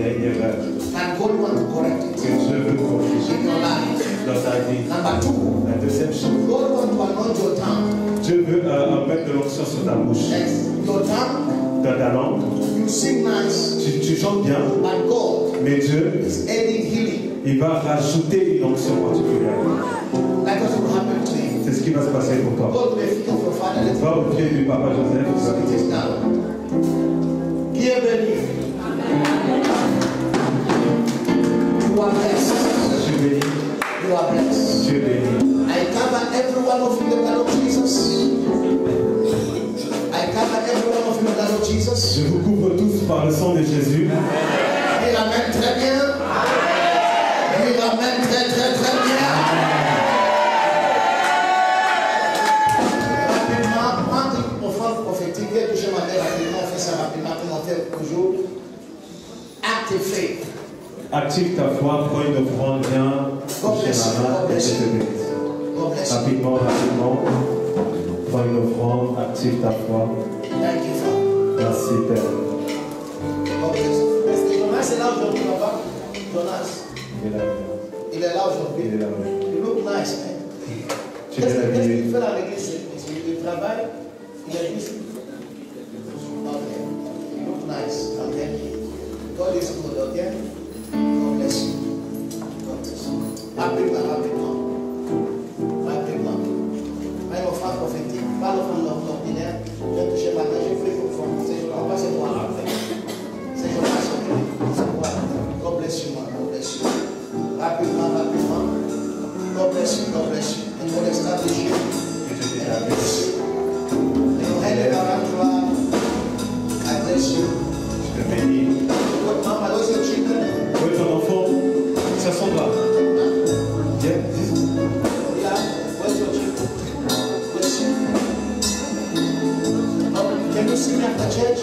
y a une erreur. And God wants to correct it. Que Dieu veut corriger In your life. dans ta vie. Number 2. La deuxième chose. God wants to anoint your tongue. Dieu veut mettre de l'onction sur ta bouche. Yes. Your tongue. Dans ta langue. You sing nice. Tu chantes bien. But God Mais Dieu, is adding healing. il va rajouter une onction particulière. That was what happened to him. C'est ce qui va se passer pour toi. Go to the feet of your father. Let's Va au pied du papa Joseph. so it is now. Bienvenue. You are blessed. Dieu béni. You are blessed. Dieu béni. I cover every one of you in the blood of Jesus. I cover every one of you in the blood of Jesus. Je vous couvre tous par le sang de Jésus. Dis amen très bien. Dis amen très très très bien. Rapidement, prends une offrande prophétique. Viens toucher ma mère rapidement. On fait ça rapidement comme on fait toujours. Acte faith. Active ta foi, prends une offrande, viens toucher ma main et je te bénisse. Rapidement, rapidement. Prends une offrande, active ta foi. Thank you, Father. Merci Père. Est-ce que Jonas est là aujourd'hui, papa? Jonas. Il est là aujourd'hui. Il est là. You look nice, man. Qu'est-ce qu'il fait dans l'église? Il travaille. Il est ici. Okay. You look nice. Okay. God is good, okay? God bless you. God bless you. Rapidement, rapidement. Rapidement. Pas une offrande prophétique, pas l'offrande ordinaire. Viens toucher ma tête, j'ai fait une offrande. On va se voir après. C'est Jonas, ok? C'est quoi? God bless you, man. God bless you. Rapidement, rapidement. God bless you, God bless you. And God establish you. And bless you. And your head around you are. I bless you. Je te bénis. Mama, where's your children? Où est ton enfant? Ça s'en va. Viens, dis. Yeah, where's your children? Bless you. Can you see me after church?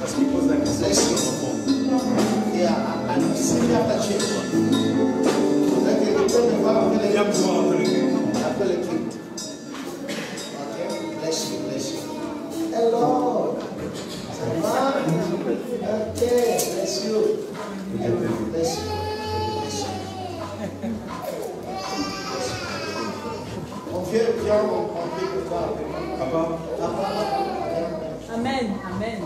Parce qu'il pose la question Bless sur you. ton enfant. Yeah, and see me after church. Viens me voir après le culte. Après le culte. Okay, bless you, bless you. Hello. Ça va? Okay, bless you. Bless you. Bless you. On vient, on prie pour toi. Papa, Amen. Amen.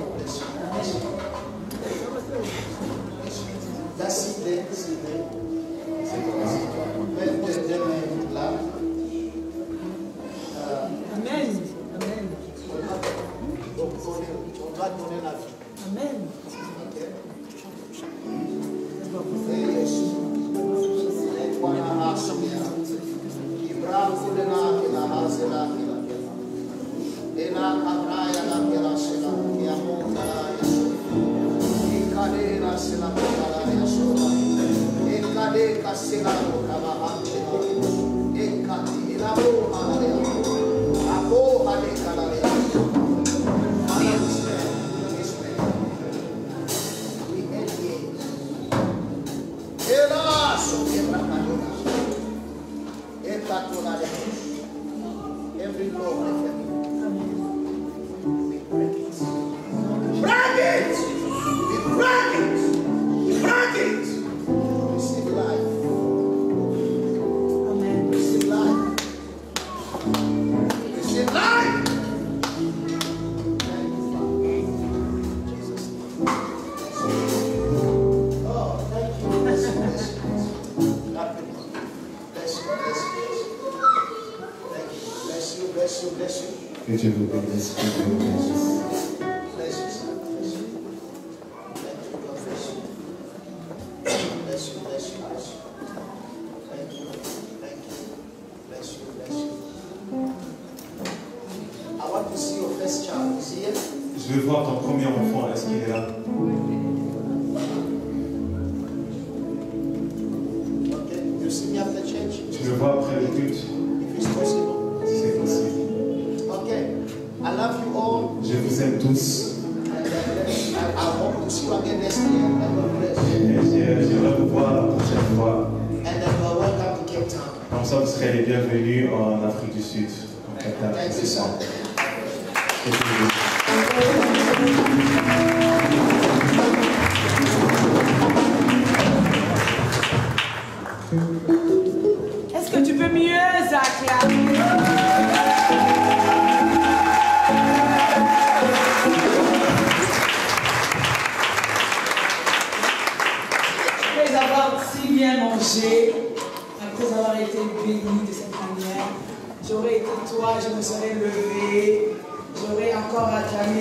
Là, s'il est, mets tes mains là. Amen. Amen. On doit donner la vie. Amen. Every law we break it. Break it! We break it! We break it! Receive life. Amen. Receive life. Receive life! Thank you, Father. Jesus. Oh, thank you. Bless you, bless you, bless you. Rapidly. Bless you, bless you, bless you. Thank you. Bless you, bless you, bless you. que Dieu vous bénisse, que Dieu vous bénisse. Bless you, son. Bless you. Thank you, God bless you. Bless you, bless you, bless you. Thank you, thank you. Bless you, bless you. I want to see your first child. You see it? Je veux voir ton premier enfant, est-ce qu'il est là? Okay. You see me after church? Tu le vois après le culte, If it's possible. si c'est possible. Okay. I love you all. Je vous aime tous. And I hope to see you again next year. And God bless. Et j'aimerais vous voir la prochaine fois. And then you are welcome to Cape Town. Comme ça, vous serez les bienvenus en Afrique du Sud. En Qatar, Thank you, c'est ça. son. Est-ce que tu peux mieux acclamer? Après avoir si bien mangé, après avoir été béni de cette manière, j'aurais été toi, je me serais levé, j'aurais encore acclamé.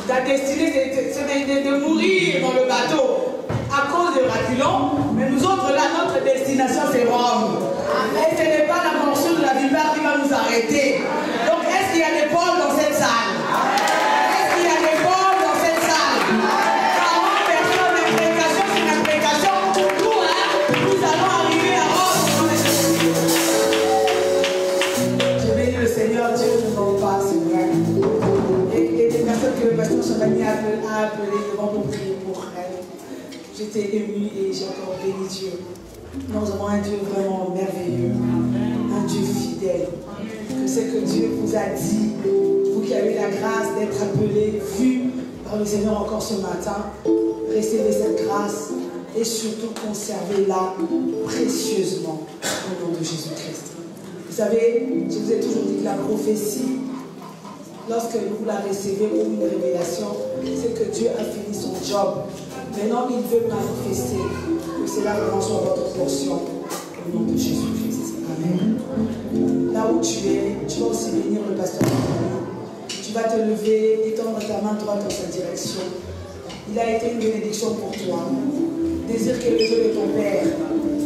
Ta destinée, c'est de mourir dans le bateau à cause de Raculon, mais nous autres là, notre destination c'est Rome. Et ce n'est pas la morsure de la vipère qui va nous arrêter. Donc est-ce qu'il y a des pôles dans cette salle? Est-ce qu'il y a des pôles dans cette salle? 40 personnes, imprécation sur imprécation, nous, nous allons arriver à Rome. Je bénis le Seigneur, Dieu ne ment pas, c'est vrai. Et les personnes que le pasteur Chevalier a appelées devant pour prier pour elle. J'étais émue et j'ai encore béni Dieu. Nous avons un Dieu vraiment merveilleux, un Dieu fidèle. Que c'est que Dieu vous a dit, vous qui avez eu la grâce d'être appelé, vu par le Seigneur encore ce matin, recevez cette grâce et surtout conservez-la précieusement au nom de Jésus-Christ. Vous savez, je vous ai toujours dit que la prophétie, lorsque vous la recevez ou une révélation, c'est que Dieu a fini son job. Maintenant, il veut manifester que cela vraiment soit votre portion au nom de Jésus-Christ. Amen. Là où tu es, tu vas aussi bénir le pasteur. Tu vas te lever, étendre ta main droite dans sa direction. Il a été une bénédiction pour toi. Désire que le Dieu de ton Père,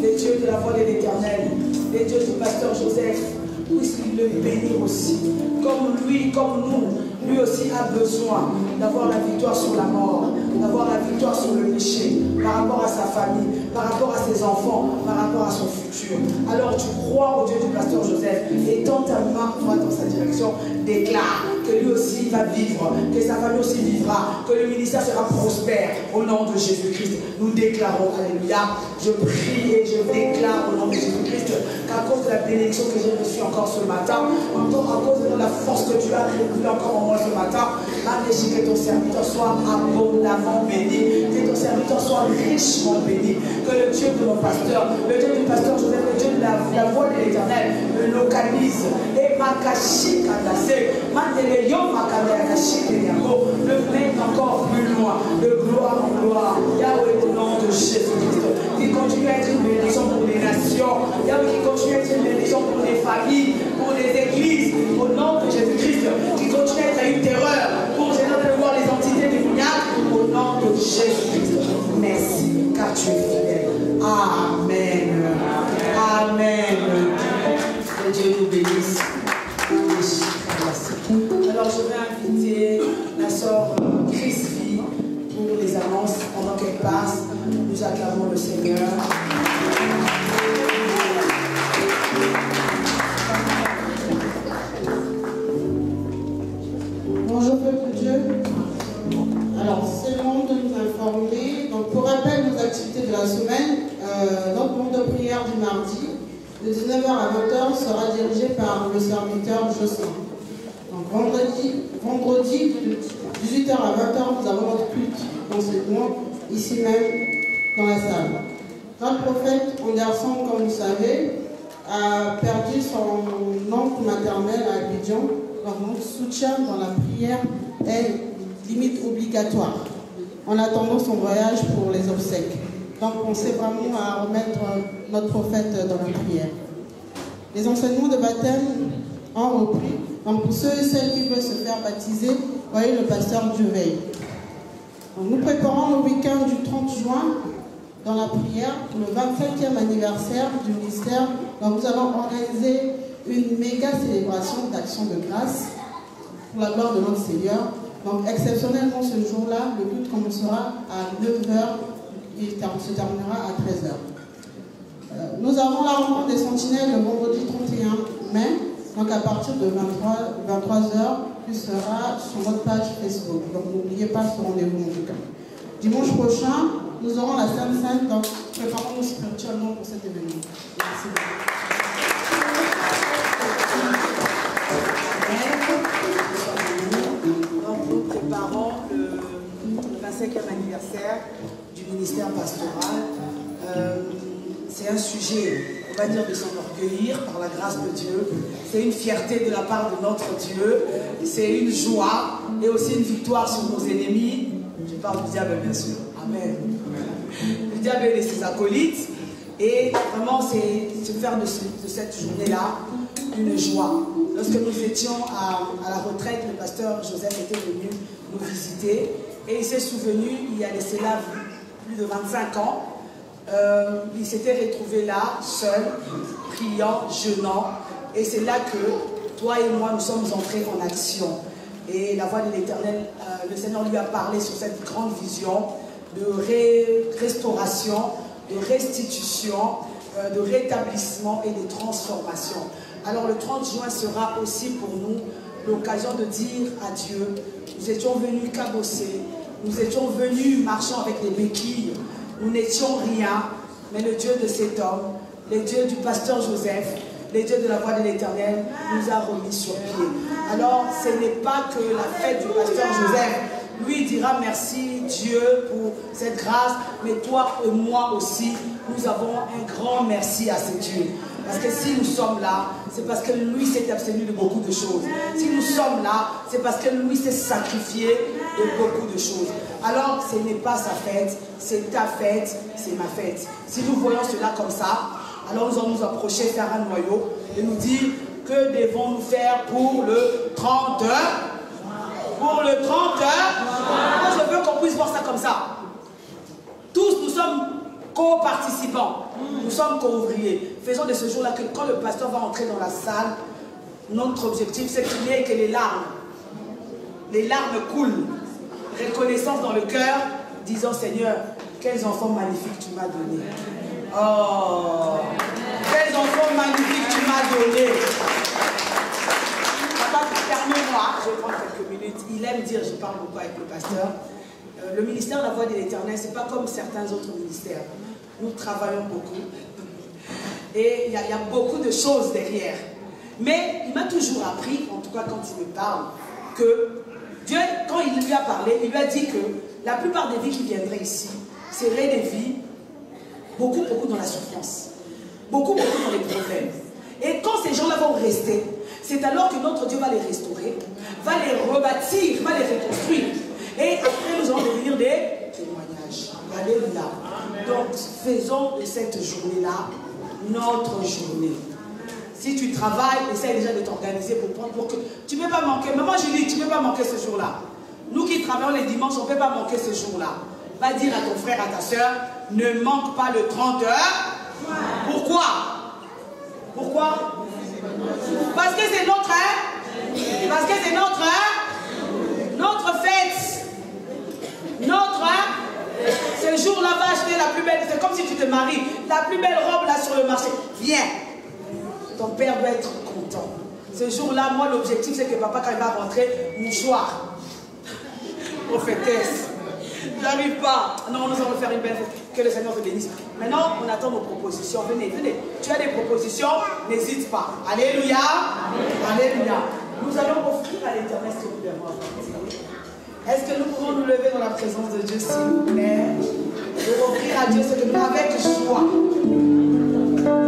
le Dieu de la voix de l'Éternel, le Dieu du pasteur Joseph, puisse le bénir aussi. Comme lui, comme nous, lui aussi a besoin d'avoir la victoire sur la mort, d'avoir la victoire sur le péché, par rapport à sa famille, par rapport à ses enfants, par rapport à son futur. Alors tu crois au Dieu du pasteur Joseph et dans ta main droite dans sa direction, déclare que lui aussi va vivre, que sa famille aussi vivra, que le ministère sera prospère au nom de Jésus-Christ. Nous déclarons, alléluia, je prie et je déclare au nom de Jésus-Christ qu'à cause de la bénédiction que j'ai reçue encore ce matin, encore à cause de la force que tu as révélée encore en moi ce matin, que ton serviteur soit abondamment béni, que ton serviteur soit richement béni, que le Dieu de mon pasteur, le Dieu du pasteur Joseph, le Dieu de la voix de l'Éternel me localise et makashi kandase, mandeleyo makandakashi kenyako, le mène encore plus loin, de gloire en gloire, Yahweh au nom de Jésus-Christ, qui continue à être une bénédiction pour les nations, Yahweh qui continue à être une bénédiction pour les familles, pour les églises, au nom de Jésus-Christ, qui continue à être une terreur pour de voir les entités démoniaques, au nom de Jésus-Christ. Merci, car tu es fidèle. Amen. Amen. Que Dieu nous bénisse. Alors je vais inviter la sœur Chris V pour les annonces pendant qu'elle passe. Nous acclamons le Seigneur. Bonjour peuple de Dieu. Alors c'est le moment de nous informer. Donc pour rappel nos activités de la semaine, notre monde de prière du mardi de 19h à 20h sera dirigé par le serviteur Jocelyn. Donc vendredi de 18h à 20h nous avons notre culte d'enseignement ici même dans la salle. Notre prophète Anderson, comme vous savez, a perdu son oncle maternel à Abidjan. Donc notre soutien dans la prière est limite obligatoire en attendant son voyage pour les obsèques. Donc on sait vraiment à remettre notre prophète dans la prière. Les enseignements de baptême ont repris. Donc pour ceux et celles qui veulent se faire baptiser, voyez le pasteur Duveil. Nous préparons le week-end du 30 juin dans la prière pour le 25e anniversaire du ministère. Donc nous allons organiser une méga célébration d'action de grâce pour la gloire de notre Seigneur. Donc exceptionnellement ce jour-là, le culte commencera à 9h et se terminera à 13h. Nous avons la rencontre des sentinelles le vendredi 31 mai. Donc à partir de 23h, tu seras sur notre page Facebook. Donc n'oubliez pas ce rendez-vous en tout cas. Dimanche prochain, nous aurons la Sainte Sainte, donc préparons-nous spirituellement pour cet événement. Merci beaucoup. Donc nous préparons le 25e anniversaire du ministère pastoral. C'est un sujet, on va dire, de s'enorgueillir par la grâce de Dieu. C'est une fierté de la part de notre Dieu. C'est une joie et aussi une victoire sur nos ennemis. Je parle du diable, bien sûr. Amen. Le diable et ses acolytes. Et vraiment, c'est faire de cette journée-là une joie. Lorsque nous étions à la retraite, le pasteur Joseph était venu nous visiter. Et il s'est souvenu, il y a laissé là plus de 25 ans, il s'était retrouvé là, seul, priant, jeûnant. Et c'est là que toi et moi, nous sommes entrés en action. Et la voix de l'Éternel, le Seigneur lui a parlé sur cette grande vision de restauration, de restitution, de rétablissement et de transformation. Alors le 30 juin sera aussi pour nous l'occasion de dire à Dieu, nous étions venus cabosser, nous étions venus marchant avec des béquilles, nous n'étions rien, mais le Dieu de cet homme, le Dieu du pasteur Joseph, le Dieu de la voix de l'Éternel nous a remis sur pied. Alors ce n'est pas que la fête du pasteur Joseph, lui dira merci Dieu pour cette grâce, mais toi et moi aussi, nous avons un grand merci à ce Dieu. Parce que si nous sommes là, c'est parce que lui s'est abstenu de beaucoup de choses. Si nous sommes là, c'est parce que lui s'est sacrifié de beaucoup de choses. Alors, ce n'est pas sa fête, c'est ta fête, c'est ma fête. Si nous voyons cela comme ça, alors nous allons nous approcher, faire un noyau et nous dire que devons-nous faire pour le 30 heures. Pour le 30 heures, moi je veux qu'on puisse voir ça comme ça. Tous nous sommes co-participants, nous sommes co-ouvriers. Faisons de ce jour-là que quand le pasteur va entrer dans la salle, notre objectif c'est qu'il n'y ait que les larmes coulent. Reconnaissance dans le cœur, disant Seigneur, quels enfants magnifiques tu m'as donnés. Oh, quels enfants magnifiques tu m'as donnés. Papa, permets-moi, je vais prendre quelques minutes. Il aime dire, je parle beaucoup avec le pasteur. Le ministère de la voix de l'Éternel, ce n'est pas comme certains autres ministères. Nous travaillons beaucoup. Et il y a beaucoup de choses derrière. Mais il m'a toujours appris, en tout cas quand il me parle, que Dieu, quand il lui a parlé, il lui a dit que la plupart des vies qui viendraient ici seraient des vies beaucoup dans la souffrance. Beaucoup dans les problèmes. Et quand ces gens-là vont rester, c'est alors que notre Dieu va les restaurer, va les rebâtir, va les reconstruire. Et après, nous allons devenir des témoignages. Alléluia. Donc, faisons de cette journée-là notre journée. Si tu travailles, essaye déjà de t'organiser pour que tu ne peux pas manquer. Maman Julie, tu ne peux pas manquer ce jour-là. Nous qui travaillons les dimanches, on ne peut pas manquer ce jour-là. Va dire à ton frère, à ta soeur, ne manque pas le 30 heures. Pourquoi? Pourquoi? Parce que c'est notre parce que c'est notre fête. Ce jour-là va acheter la plus belle, c'est comme si tu te maries, la plus belle robe là sur le marché. Viens. Ton père doit être content. Ce jour-là, moi l'objectif c'est que papa quand il va rentrer, mouchoir. Prophétesse. J'arrive pas. Non, nous allons faire une belle fête. Que le Seigneur te bénisse. Maintenant, on attend nos propositions. Venez, venez. Tu as des propositions, n'hésite pas. Alléluia. Alléluia. Nous allons offrir à l'Éternel ce que nous devons. Est-ce que nous pouvons nous lever dans la présence de Dieu, s'il vous plaît, et offrir à Dieu ce que nous avons avec joie. Toi,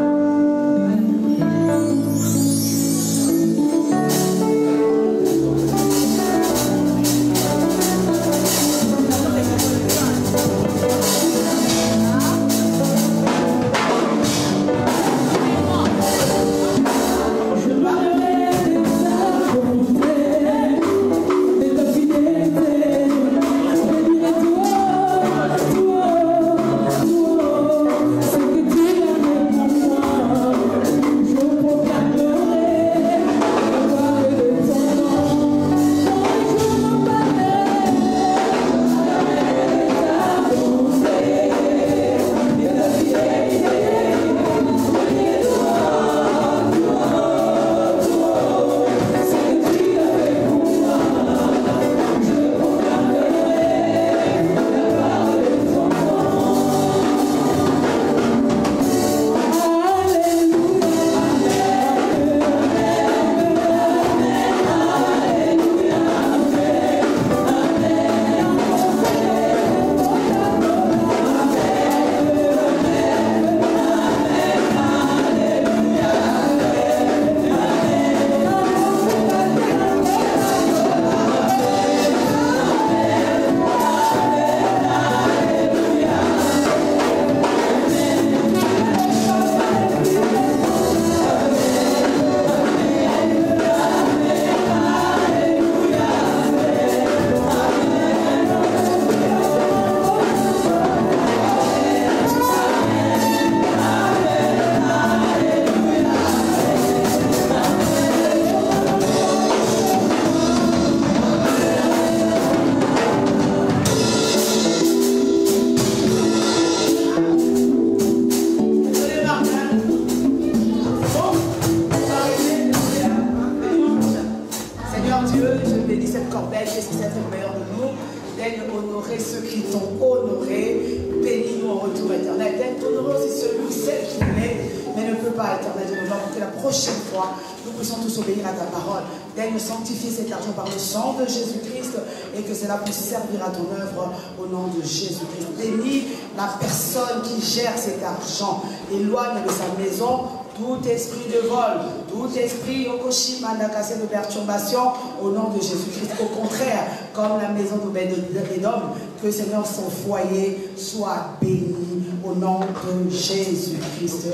Daigne honorer ceux qui t'ont honoré. Bénis-nous en retour éternel. Daigne honorer aussi celui ou celle qui est, mais ne peut pas, éternel Dieu, pour que la prochaine fois, nous puissions tous obéir à ta parole. Daigne sanctifier cet argent par le sang de Jésus-Christ et que cela puisse servir à ton œuvre au nom de Jésus-Christ. Bénis la personne qui gère cet argent. Éloigne de sa maison tout esprit de vol, tout esprit de perturbation au nom de Jésus-Christ. Au contraire, comme la maison d'Obed-Edom, que Seigneur son foyer soit béni au nom de Jésus-Christ.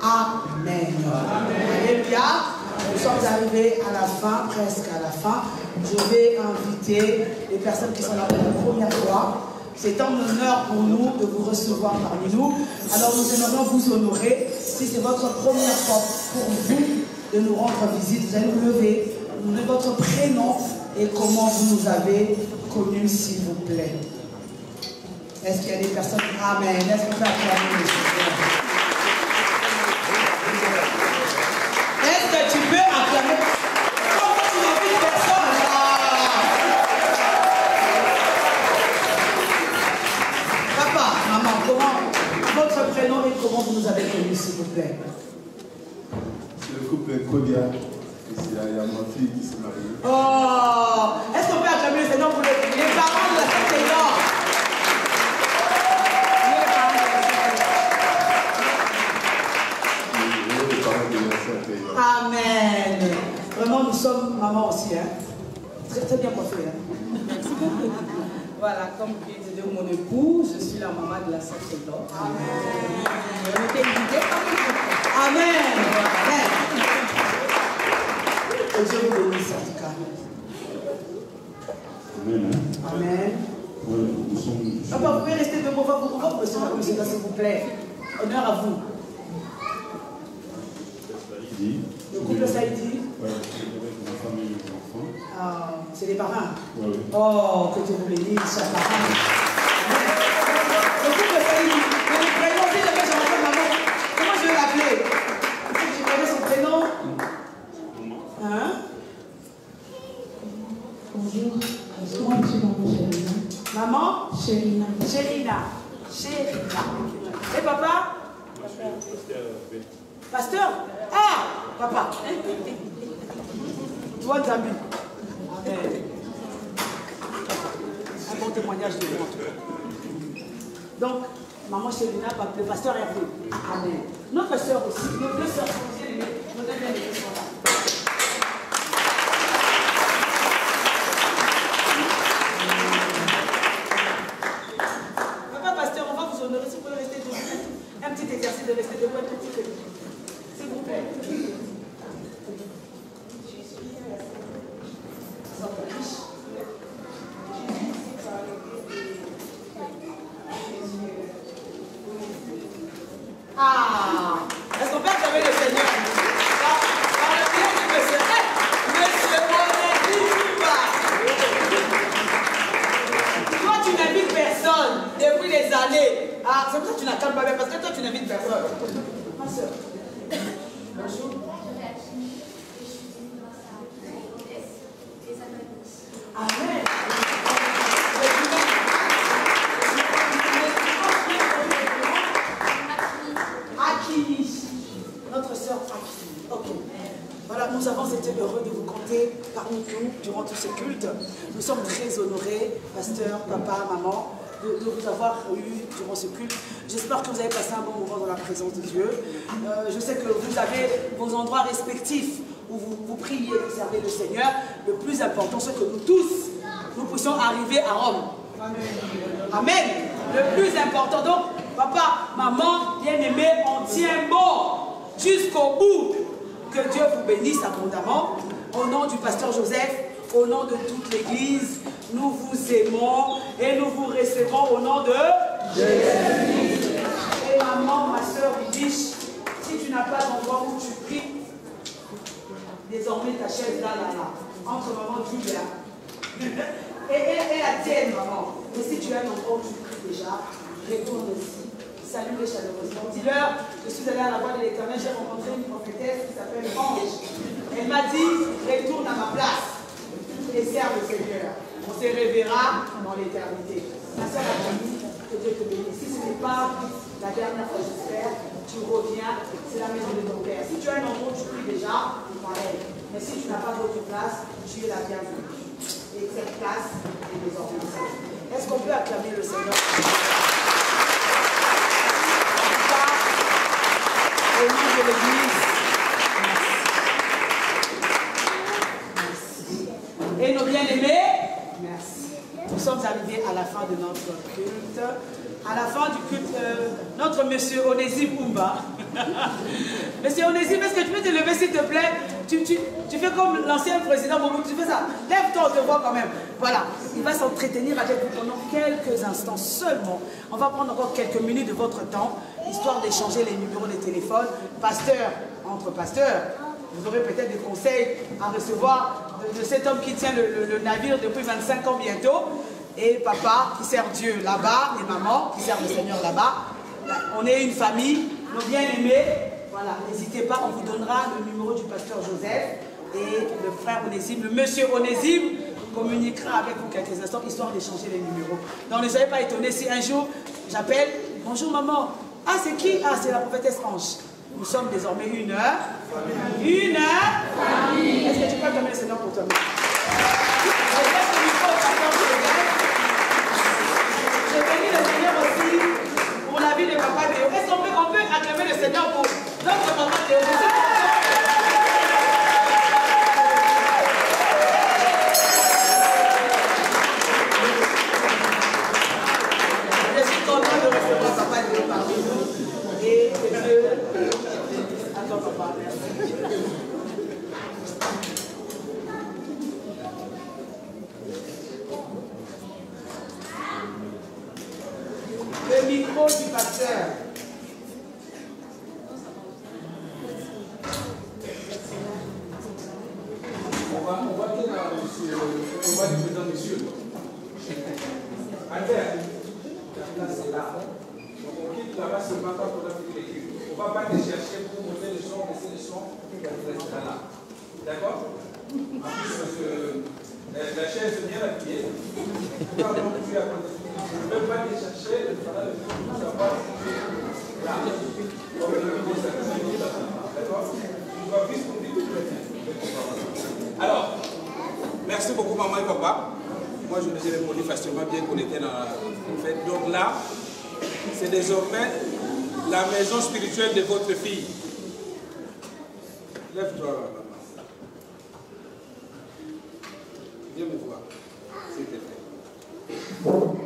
Amen. Alléluia. Nous sommes arrivés à la fin, presque à la fin. Je vais inviter les personnes qui sont là pour la première fois. C'est un honneur pour nous de vous recevoir parmi nous. Alors nous aimerions vous honorer. Si c'est votre première fois pour vous de nous rendre visite, vous allez vous lever, nous donner votre prénom et comment vous nous avez connus, s'il vous plaît. Est-ce qu'il y a des personnes? Amen. Est-ce qu'on peut acclamer le Seigneur? Est-ce que tu peux acclamer? Comment tu n'as vu personne? Papa, maman, comment votre prénom et comment vous nous avez connus, s'il vous plaît? C'est le couple Kodia. Il y a ma fille qui s'est mariée. Oh! Est-ce qu'on peut acclamer le Seigneur pour les parents de la Seigneur? Amen. Vraiment, nous sommes maman aussi. Hein? Très, très bien coiffée. Hein? Voilà, comme vient de dire mon époux, je suis la maman de la sœur Cédor. Amen. On était invités. Amen. Amen. Et Dieu vous bénisse en tout cas. Amen. Amen. Nous sommes... Papa, vous pouvez rester debout, monsieur, s'il vous plaît. Honneur à vous. Le couple Saïdi. Oui, ma femme et mes enfants. Ah, c'est les parents. Oui. Oh, que Dieu vous bénisse, chers parents. Le couple Saïdi. Le prénom, si jamais je m'appelle maman, comment je vais l'appeler? Il faut que je connaisse son prénom. Hein? Bonjour. Moi, je suis maman Chérina. Maman? Chérina. Chérina. Et papa? Pasteur? Ah! Papa. Toi, Zambi. Amen. Un bon témoignage de moi. Donc, maman Chérina, le pasteur Hervé. Amen. Notre soeur aussi, nos deux soeurs sont aussi, nos deux bien-aimés sont là. Papa pasteur, on va vous honorer si vous pouvez rester debout. Un petit exercice de rester debout, un tout petit peu. S'il vous plaît. Ah! Est-ce qu'on peut acclamer le Seigneur? Par le bien du monsieur. Monsieur, on toi, tu n'invites personne depuis des années. Ah, c'est pour ça que tu n'acclames pas bien, parce que toi, tu n'invites personne. Ma soeur. Bonjour. Amen. Akini. Notre soeur Akini. Ok. Voilà, nous avons été heureux de vous compter parmi nous durant tous ces cultes. Nous sommes très honorés, pasteur, papa, maman, de vous avoir eu durant ce culte. J'espère que vous avez passé un bon moment dans la présence de Dieu. Je sais que vous avez vos endroits respectifs où vous priez, vous servez le Seigneur. Le plus important, c'est que nous tous, nous puissions arriver à Rome. Amen. Le plus important. Donc, papa, maman, bien-aimé, on tient bon jusqu'au bout. Que Dieu vous bénisse abondamment. Au nom du pasteur Joseph, au nom de toute l'église, nous vous aimons et nous vous recevons au nom de Jésus. Et maman, ma soeur Bibiche, si tu n'as pas d'endroit où tu pries, désormais ta chaise là, entre maman Julia et la tienne, maman. Mais si tu as un endroit où tu pries déjà, retourne ici. Salut-les chaleureusement. Dis-leur, je suis allée à la voix de l'Éternel, j'ai rencontré une prophétesse qui s'appelle Ange. Elle m'a dit, retourne à ma place et serve le Seigneur. On se reverra dans l'éternité. Ma soeur Annie, que Dieu te bénisse. Si ce n'est pas la dernière fois, j'espère, tu reviens, c'est la maison de ton père. Si tu as un endroit où tu pries déjà, pareil. Mais si tu n'as pas d'autre place, tu es la bienvenue. Et cette place est désormais. Est-ce qu'on peut acclamer le Seigneur? Au nom de l'Église. Merci. Et nos bien-aimés, merci. Nous sommes arrivés à la fin de notre culte. À la fin du culte, notre monsieur Onésime Oumba. Monsieur Onésime, est-ce que tu peux te lever s'il te plaît? Tu fais comme l'ancien président Bobo, tu fais ça. Lève-toi, on te voit quand même. Voilà. Il va s'entretenir avec vous pendant quelques instants seulement. On va prendre encore quelques minutes de votre temps, histoire d'échanger les numéros de téléphone. Pasteur, entre pasteurs, vous aurez peut-être des conseils à recevoir de cet homme qui tient le navire depuis 25 ans bientôt. Et papa qui sert Dieu là-bas, et maman qui sert le Seigneur là-bas. On est une famille, nos bien-aimés. Voilà, n'hésitez pas, on vous donnera le numéro du pasteur Joseph et le frère Onésime, le monsieur Onésime communiquera avec vous quelques instants, histoire d'échanger les numéros. Donc ne soyez pas étonnés si un jour j'appelle, bonjour maman, ah c'est qui? Ah c'est la prophétesse Ange. Nous sommes désormais une heure. Une heure. Est-ce que tu peux acclamer le Seigneur pour toi-même? Je bénis le Seigneur aussi pour la vie de papa Théo. Est-ce qu'on peut acclamer le Seigneur pour notre papa Théo? Je suis content de recevoir papa Théo parmi nous. Et que Dieu... Attends papa, merci. Le micro du pasteur. On va dire à monsieur, on va dire présent monsieur. Albert, là c'est là. Donc on quitte là-bas seulement quand on a fait l'équipe. On ne va pas te chercher pour monter le son, baisser le son, on restera là. D'accord? En plus, parce que la chaise est bien appuyée. Pardon, tu as côté. Je ne peux pas les chercher, le travail de tout ça va là. D'accord? Tu vas vite pour dire que tu es. Alors, merci beaucoup maman et papa. Moi je les ai répondu facilement bien qu'on était dans la fête. Donc là, c'est désormais la maison spirituelle de votre fille. Lève-toi maman. Viens me voir, s'il te plaît. Oh!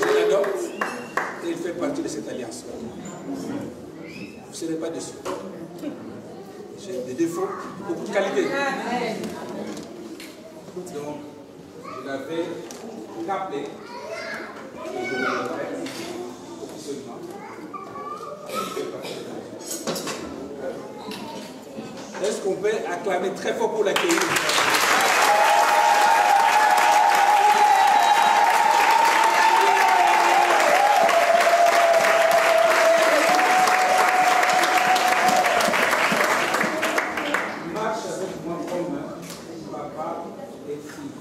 Je l'adopte et il fait partie de cette alliance. Vous ne serez pas déçus. J'ai des défauts, beaucoup de qualités. Donc, je l'avais rappelé et je le répète officiellement. Est-ce qu'on peut acclamer très fort pour l'accueillir? Marche avec moi comme papa et fille.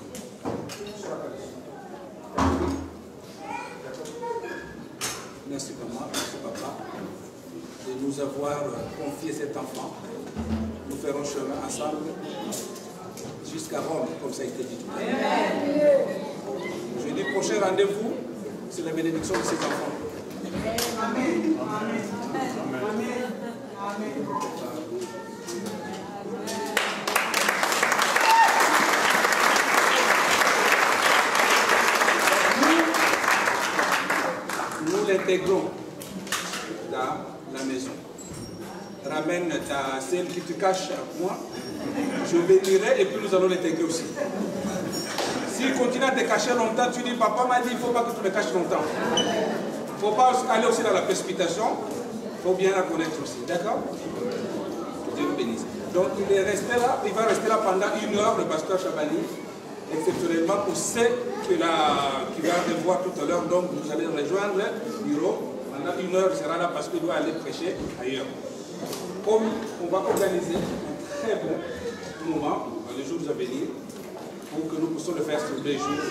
Merci maman, merci papa de nous avoir confié cet enfant. Nous ferons chemin ensemble jusqu'à Rome, comme ça a été dit tout à l'heure. Jeudi prochain rendez-vous, c'est la bénédiction de ces enfants. Amen. Amen. Amen. Amen. Nous l'intégrons dans la maison. Ramène celle qui te cache à moi, je bénirai et puis nous allons l'intégrer aussi. S'il continue à te cacher longtemps, tu dis papa m'a dit il ne faut pas que tu me caches longtemps. Il ne faut pas aller aussi dans la précipitation, il faut bien la connaître aussi, d'accord? Que Dieu nous bénisse. Donc il est resté là, il va rester là pendant 1 heure, le pasteur Chabani, exceptionnellement pour ceux qui va revoir tout à l'heure. Donc vous allez rejoindre le bureau. Pendant 1 heure, il sera là parce qu'il doit aller prêcher ailleurs. Comme on va organiser un très bon moment dans les jours à venir pour que nous puissions le faire sur les jours.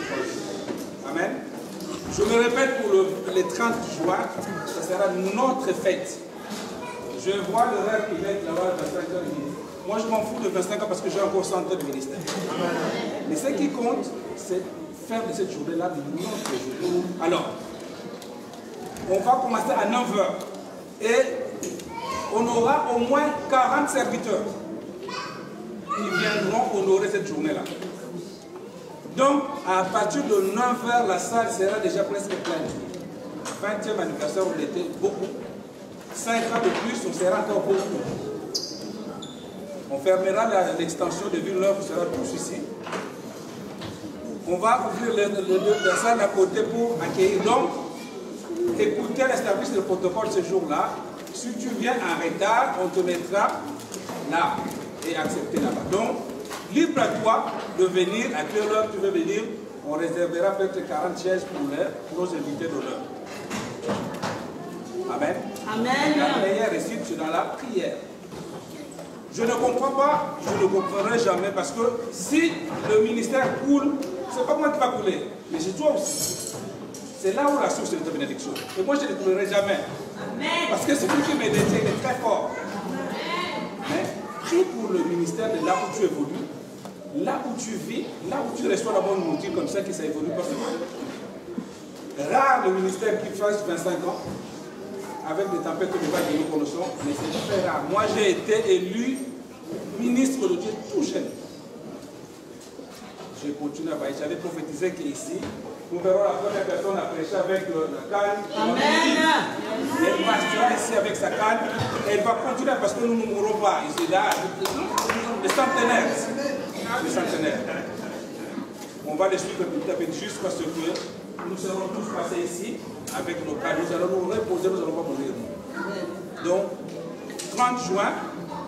Amen. Je me répète pour les 30 juin, ça sera notre fête. Je vois le rêve qui va être là-bas à 25 ans. Moi, je m'en fous de 25 ans parce que j'ai encore 100 ans de ministère. Mais ce qui compte, c'est faire de cette journée-là de notre journée. Alors, on va commencer à 9 h. Et on aura au moins 40 serviteurs qui viendront honorer cette journée-là. Donc, à partir de 9 h, la salle sera déjà presque pleine. 20e anniversaire, on était beaucoup. 5 ans de plus, on sera encore beaucoup. On fermera l'extension de Villeneuve, on sera tous ici. On va ouvrir la salle à côté pour accueillir. Donc, écoutez les services de protocole ce jour-là. Si tu viens en retard, on te mettra là et accepter là-bas. Donc, libre à toi de venir à quelle heure tu veux venir. On réservera peut-être 40 chaises pour nos invités d'honneur. Amen. Amen. La prière récite, c'est dans la prière. Je ne comprends pas, je ne comprendrai jamais parce que si le ministère coule, c'est pas moi qui va couler, mais c'est toi aussi. C'est là où la source est de bénédiction. Et moi, je ne coulerai jamais. Amen. Parce que celui qui me détient est très fort. Mais prie pour le ministère de là où tu évolues, là où tu vis, là où tu reçois la bonne nourriture comme ça, que ça évolue pas seulement. Rare le ministère qui fasse 25 ans. Avec des tempêtes de vagues que nous connaissons, mais c'est très rare. Moi, j'ai été élu ministre de Dieu tout jeune. J'ai continué à parler. J'avais prophétisé qu'ici, nous verrons la première personne à prêcher avec la canne. Amen. Elle marchera ici avec sa canne. Elle va continuer parce que nous ne mourrons pas. Ici, là, les centenaires. Les centenaires. On va les suivre petit à petit jusqu'à ce que nous serons tous passés ici avec nos cas. Nous allons nous reposer, nous n'allons pas mourir. Donc, 30 juin,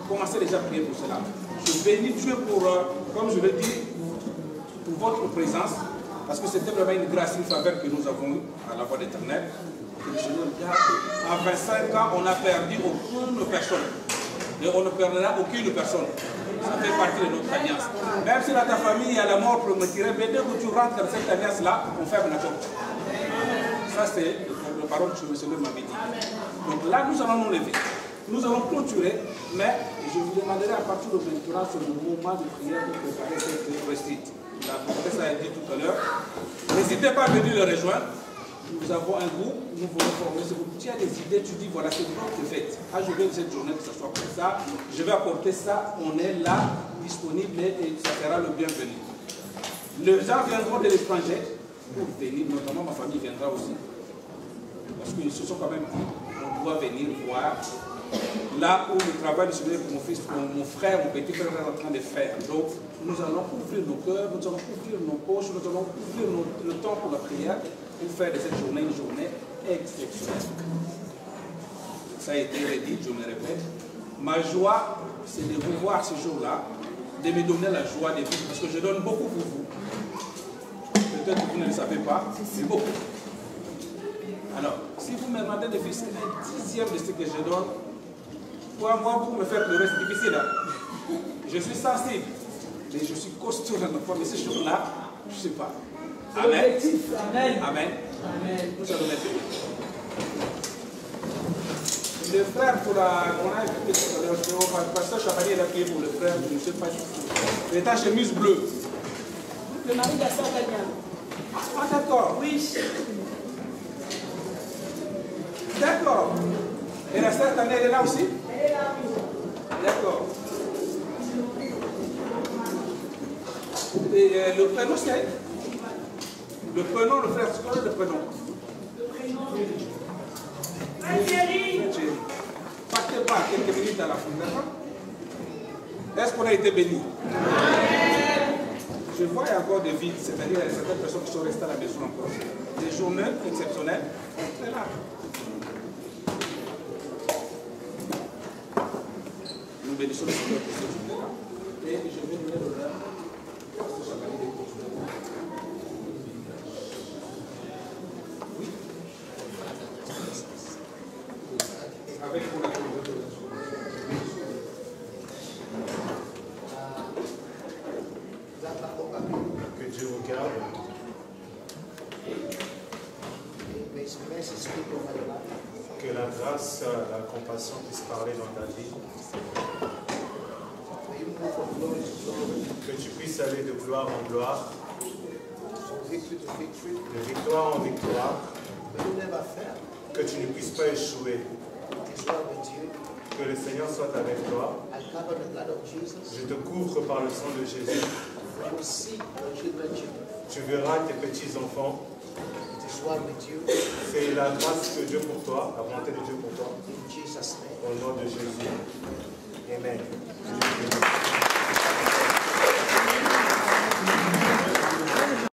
commencez déjà à prier pour cela. Je bénis Dieu pour, comme je l'ai dit, pour votre présence, parce que c'était vraiment une grâce, une faveur que nous avons eue à la voix d'Éternel. Que le Seigneur garde. En 25 ans, on n'a perdu aucune personne. Et on ne perdra aucune personne. Ça fait partie de notre alliance. Même si dans ta famille, il y a la mort pour me tirer, mais dès que tu rentres dans cette alliance-là, on ferme la porte. Ça, c'est la parole que le Seigneur m'avait dit. Donc là, nous allons nous lever. Nous allons clôturer, mais je vous demanderai à partir de maintenant, sur le moment de prière, de préparer cette récite. La prophétesse a dit tout à l'heure. N'hésitez pas à venir le rejoindre. Nous avons un groupe, nous voulons former ce groupe. Tu as des idées, tu dis voilà, c'est notre fête. Ah, je veux cette journée que ce soit comme ça. Je vais apporter ça. On est là, disponible et ça sera le bienvenu. Les gens viendront de l'étranger pour venir, notamment ma famille viendra aussi. Parce qu'ils se sont quand même dit on doit venir voir là où le travail de Seigneur que mon fils, mon frère, mon petit frère est en train de faire. Donc, nous allons ouvrir nos cœurs, nous allons ouvrir nos poches, nous allons ouvrir le temps pour la prière pour faire de cette journée une journée exceptionnelle. Ça a été redit, je me répète. Ma joie, c'est de vous voir ce jour-là, de me donner la joie de vivre, parce que je donne beaucoup pour vous. Peut-être que vous ne le savez pas, c'est beaucoup. Alors, si vous me demandez de vivre un dixième de ce que je donne, pour moi, pour me faire pleurer, c'est difficile. Hein? Je suis sensible, mais je suis costaud dans ma foi, mais ce jour-là, je ne sais pas. Amen. Amen. Amen. Amen. Nous allons mettre. Le frère, pour la. On a écouté tout à l'heure, le pasteur Chavalier a prié pour le frère, je ne sais pas si c'est. Il est en chemise bleue. Le mari d'Assa Daniel. Ah, d'accord, oui. D'accord. Et la sœur Tania, elle est là aussi? Elle est là, oui. D'accord. Et le prénom, c'est? Le prénom, le frère, c'est quoi le prénom? Le prénom. Thierry. Partez pas quelques minutes à la fin, d'accord? Est-ce qu'on a été bénis? Je vois encore des vides, c'est-à-dire certaines personnes qui sont restées à la maison encore. Des journées exceptionnelles. C'est là. Nous bénissons le Seigneur pour cette journée-là. Et je vais donner l'honneur à ce Chavalier de continuer. grâce, la compassion puisse parler dans ta vie. Que tu puisses aller de gloire en gloire, de victoire en victoire, que tu ne puisses pas échouer. Que le Seigneur soit avec toi. Je te couvre par le sang de Jésus. Tu verras tes petits-enfants. C'est la grâce de Dieu pour toi, la volonté de Dieu pour toi. Au nom de Jésus. Amen.